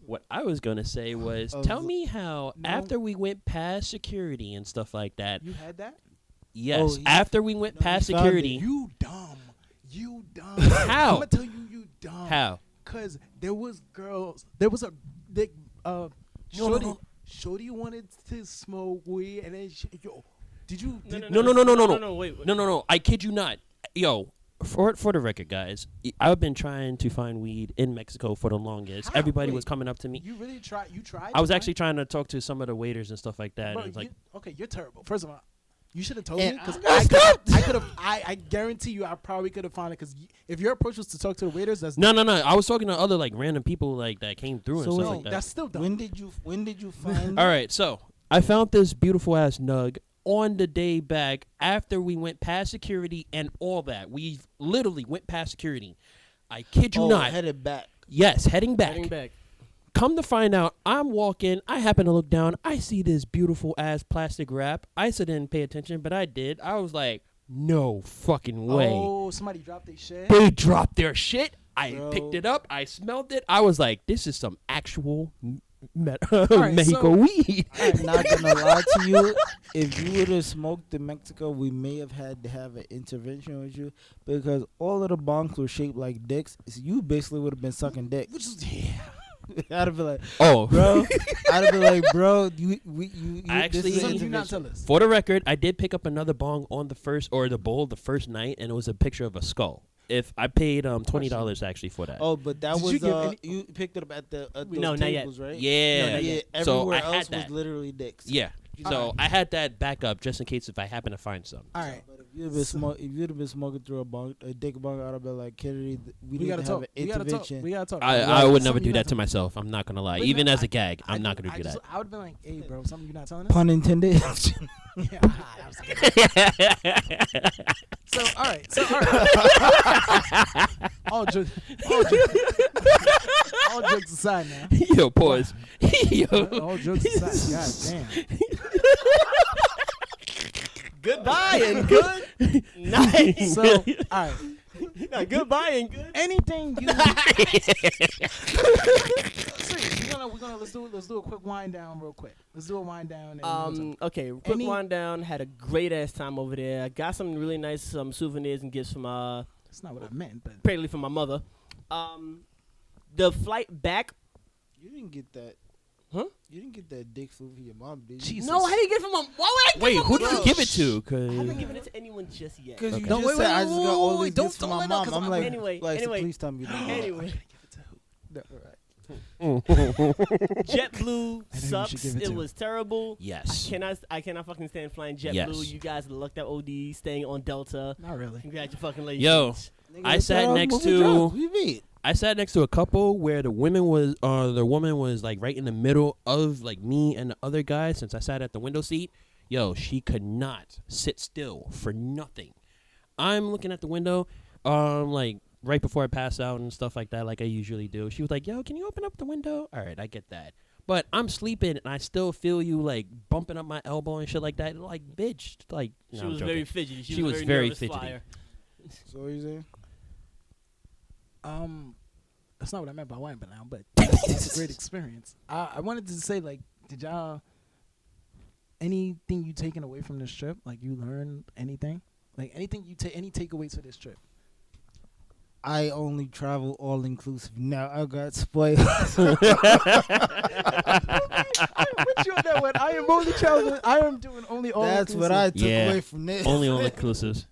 What I was gonna say was, tell me how No. after we went past security and stuff like that. You had that? Yes, he- after we went no, past he found security. You dumb. You dumb. How? I'm gonna tell you, you dumb. How? Cause there was girls. There was a they, shorty. Shorty wanted to smoke weed, and then yo, did you? Did, No, wait. No. I kid you not. Yo, for the record, guys, I've been trying to find weed in Mexico for the longest. How? everybody Wait. was coming up to me. You really tried? You tried? I was to actually find- trying to talk to some of the waiters and stuff like that. Bro, and it's like, okay, you're terrible. First of all, you should have told And me because I could have. I guarantee you, I probably could have found it because if your approach was to talk to the waiters, that's no. I was talking to other like random people like that came through and So stuff no, like that. that's still dumb. When did you find? All right, so I found this beautiful ass nug on the day back after we went past security and all that. We literally went past security. I kid you not. Headed back. Yes, heading back. Heading back. Come to find out, I'm walking. I happen to look down. I see this beautiful ass plastic wrap. I still didn't pay attention, but I did. I was like, no fucking way. Oh, somebody dropped their shit. They dropped their shit. I Bro. picked it up. I smelled it. I was like, this is some actual right, Mexico so- weed. I'm not gonna lie to you. If you would have smoked in Mexico, we may have had to have an intervention with you, because all of the bongs were shaped like dicks. So you basically would have been sucking dick. Which is yeah. I'd have been like, Oh, bro. I'd have been like, bro. You Actually- this is Son, an you not intervention. tell us. for the record, I did pick up another bong on the first or the bowl the first night, and it was a picture of a skull. If I paid $20 actually for that. Oh, but that Did was you give any- you picked it up at those No, not yet. tables, right? Yeah. No, not Yeah. yet. So Everywhere I had else was that. literally dicks. Yeah. So Alright. I had that backup just in case if I happen to find some. All right. But if you'd have been smoking through a dick bong, I'd have been like, Kennedy, we We need gotta to talk. have an We gotta talk. intervention. We gotta talk. I Right, would never something do you that not to myself. I'm not gonna lie. But Even no, as I- a gag, I'm not gonna I do that. I would have been like, hey, bro, something you're not telling us? Pun intended. Yeah. I was kidding. So, all right. All jokes aside now. Yo, pause. Yo. All jokes aside. God damn. Goodbye and good night. So, all right. No, goodbye and good. Anything you. Seriously, we're gonna let's do a quick wind down real quick. Let's do a wind down. And Okay, quick Any- wind down. Had a great ass time over there. I got some really nice souvenirs and gifts from that's not what I meant, but apparently from my mother. The flight back. You didn't get that. Huh? You didn't get that dick food for your mom, did you? Jesus. No, I didn't get it from my. Why would I? Wait, give who from did my you give it to? I haven't 'Cause given it to anyone just yet. Because you Okay. just No, wait, said, I wait, just got all wait, these don't- gifts for don't my let her, mom. 'cause I'm I'm- like, Anyway, like, so anyway. please tell me you didn't. Anyway, No, all right. JetBlue I know you sucks. should give it It to. was terrible. yes. I cannot fucking stand flying JetBlue. Yes. You guys lucked out OD staying on Delta. Not really. Congratulations. Yo, Nigga, I that's sat why was next moving to- drugs. What you mean? I sat next to a couple where the woman was like right in the middle of like me and the other guy. Since I sat at the window seat, yo, she could not sit still for nothing. I'm looking at the window, like right before I pass out and stuff like that, like I usually do. She was like, "Yo, can you open up the window?" All right, I get that. But I'm sleeping and I still feel you like bumping up my elbow and shit like that. Like, bitch, like She no, I'm was joking. very fidgety. She She was was very very nervous fidgety. flyer. So what you saying? That's not what I meant by wiping now, but it's a great experience. I wanted to say, like, did y'all anything you taken away from this trip? Like, you learned anything? Like, anything you take, any takeaways for this trip? I only travel all inclusive. Now I got spoiled. I'm with you on that one. I am only traveling. I am doing only all. That's what I took Yeah. away from this. Only all inclusives.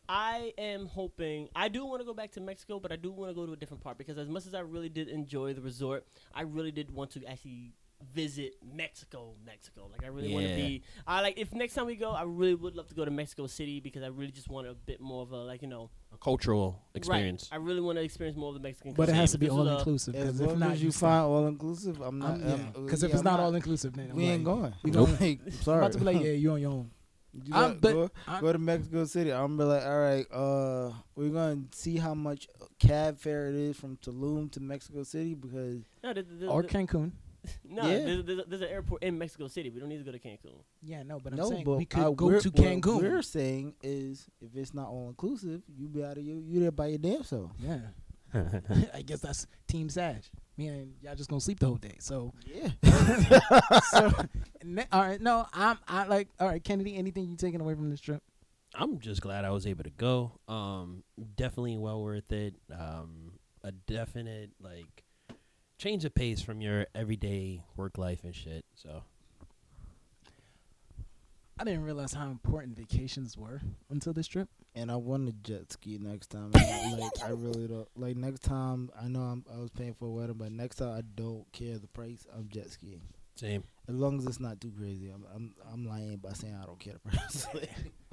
I am hoping. I do want to go back to Mexico, but I do want to go to a different part because as much as I really did enjoy the resort, I really did want to actually visit Mexico. Like I really want to Yeah. be. I like if next time we go, I really would love to go to Mexico City because I really just want a bit more of a like A cultural experience. Right. I really want to experience more of the Mexican. But it cuisine. has to be This is all a- inclusive. As Because if long not, as you find all inclusive, I'm not. Because if yeah, it's not I'm all inclusive, then I'm we ain't like, going. we No, gonna- like, I'm sorry. about to be like, yeah, you on your own. You I'm- got- but go, I'm- go to Mexico City. I'm be like, all right, we're gonna see how much cab fare it is from Tulum to Mexico City because No, Or Cancun. no, Yeah. there's an airport in Mexico City. We don't need to go to Cancun. Yeah, no, but I'm no, saying but we could go we're- to what Cancun. we're saying is if it's not all inclusive, you be out of you there by your damn self. Yeah. I guess that's Team Sag. Me and y'all just gonna sleep the whole day. So, Yeah. so all right. No, I like. All right, Kennedy. Anything you taking away from this trip? I'm just glad I was able to go. Definitely well worth it. A definite like change of pace from your everyday work life and shit. So I didn't realize how important vacations were until this trip. And I want to jet ski next time. And like I really don't like next time. I know I was paying for a wedding, but next time I don't care the price. I'm jet skiing same. as long as it's not too crazy. I'm lying by saying I don't care the price.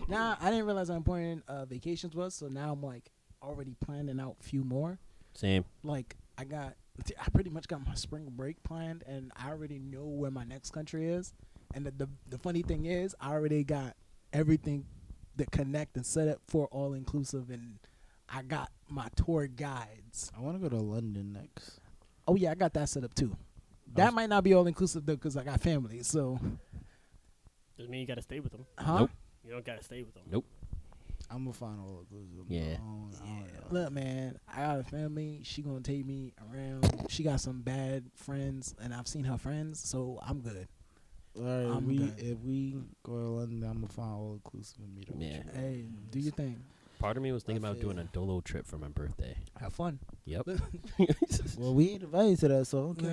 Nah, I didn't realize how important vacations was. So now I'm like already planning out a few more. Same. Like I pretty much got my spring break planned, and I already know where my next country is. And the funny thing is, I already got everything that connect and set up for all inclusive, and I got my tour guides. I want to go to London next. Oh yeah, I got that set up too. That might not be all inclusive though, because I got family. So, Doesn't mean you gotta stay with them. huh? Nope. You don't gotta stay with them. Nope. I'm gonna find all inclusive. Yeah. I don't know. Look, man, I got a family. She gonna take me around. She got some bad friends, and I've seen her friends, so I'm good. All right, I'm good. if we go to London, I'm gonna find all inclusive and meet up. with Yeah. you. Hey, do your thing. Part of me was thinking I about doing a feel- dolo trip for my birthday. Have fun. Yep. Well, we ain't invited to that, so okay. You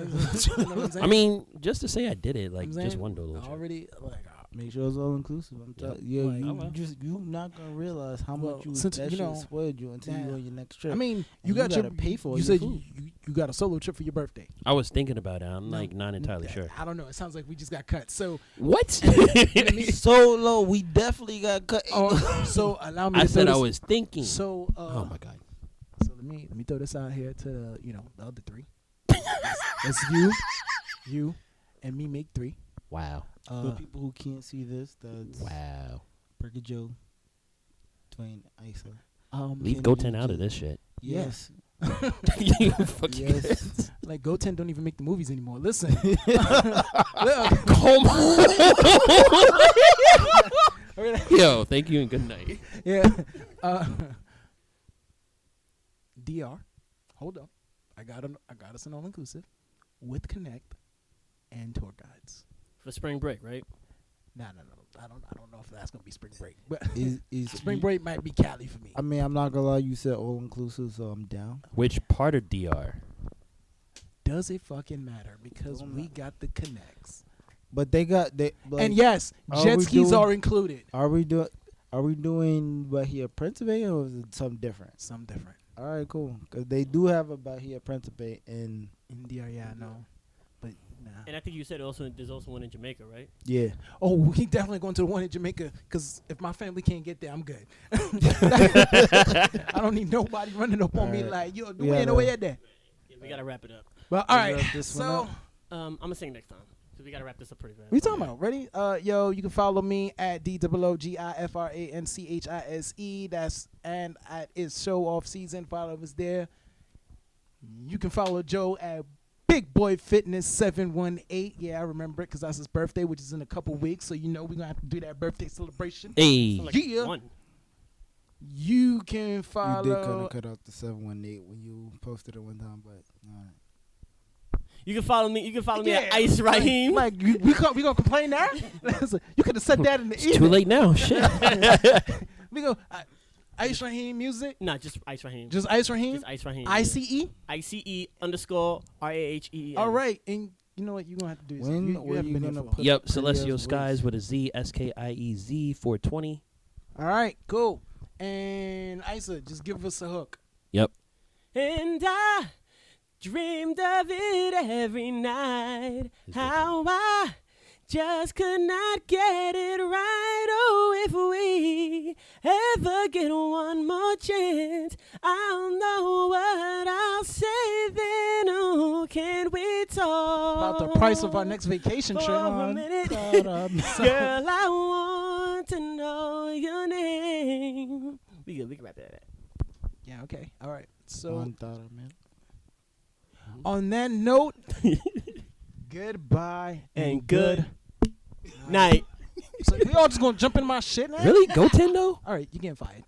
know what I'm saying? I mean, just to say I did it, like I'm just saying, one dolo I trip. already like. Make sure it's all inclusive. I'm Yep. telling you, Like, you I will. you not gonna realize how Well, much you since, that you shit know, spoiled you until you go on your next trip. I mean, you And got you your gotta pay for You your said food. you got a solo trip for your birthday. I was thinking about it. I'm No, like not entirely sure. I don't know. It sounds like we just got cut. So, What? so low, we definitely got cut. so allow me. I to said throw I this- was thinking. So, Oh my god. So let me throw this out here to the other three. It's you, and me make three. Wow. For people who can't see this, that's Wow. Burger Joe, Dwayne, Isa. Leave Kennedy, Goten out of this shit. Yes. You fucking Yes. Like Goten don't even make the movies anymore. Listen, Come on. Yo, thank you and good night. yeah. DR, hold up. I got us an all inclusive with Connect and tour guides. For spring break, right? No. I don't know if that's gonna be spring break, but Is spring break might be Cali for me. I mean, I'm not gonna lie. You said all inclusive, so I'm down. Which part of DR? Does it fucking matter? Because Don't we matter. got the connects. But they got they. Like, And yes, are jet we skis doing- are included. Are we doing Bahia Principe or is it something different? Some different. All right, cool. Because they do have a Bahia Principe in. In DR, yeah, I know. But Nah. And I think you said also there's also one in Jamaica, right? Yeah. Oh, we definitely going to the one in Jamaica because if my family can't get there, I'm good. I don't need nobody running up on me Alright. like, yo, We you ain't gotta- nowhere there. Yeah, we gotta wrap it up. Well, all Let's right. wrap this one So, up. I'm gonna sing next time. So we gotta wrap this up pretty fast. what you talking about? Ready? Yo, you can follow me at DOOGIFRANCHISE. That's and at It's Show Off Season. Follow us there. You can follow Joe at Big Boy Fitness 718. Yeah, I remember it because that's his birthday, which is in a couple weeks. So you know we're gonna have to do that birthday celebration. Hey. Sound like Yeah. one. You can You did kind follow. of cut out the 718 when you posted it one time, but all right. You can follow me. You can follow me at Yeah, Ice Raheem. Like we gonna complain now? You could have said that in the It's too late now. Shit. We go Ice Raheem music. Nah, just Ice Raheem. Just Ice Raheem. Just Ice Raheem. ICE. ICE_RAHEEM. All right, and you know what you're gonna have to do. Is When you were haven't you been here gonna for a put Yep. Pretty Celestial ass Skies voice. with a Z. SKIEZ 420. while. All right, cool. And Isa, just give us a hook. Yep. And I dreamed of it every night. Is that How I just could not get it right. Oh, if we ever get one more chance, I'll know what I'll say then. Oh, can we talk About the price of our next vacation for trip. a minute? Girl, I want to know your name. We can wrap that up. Yeah. Okay. All right. So On thought, man. on that note, goodbye And good night. So we all just gonna jump in my shit now. Really? Go Tendo? All right, you getting fired.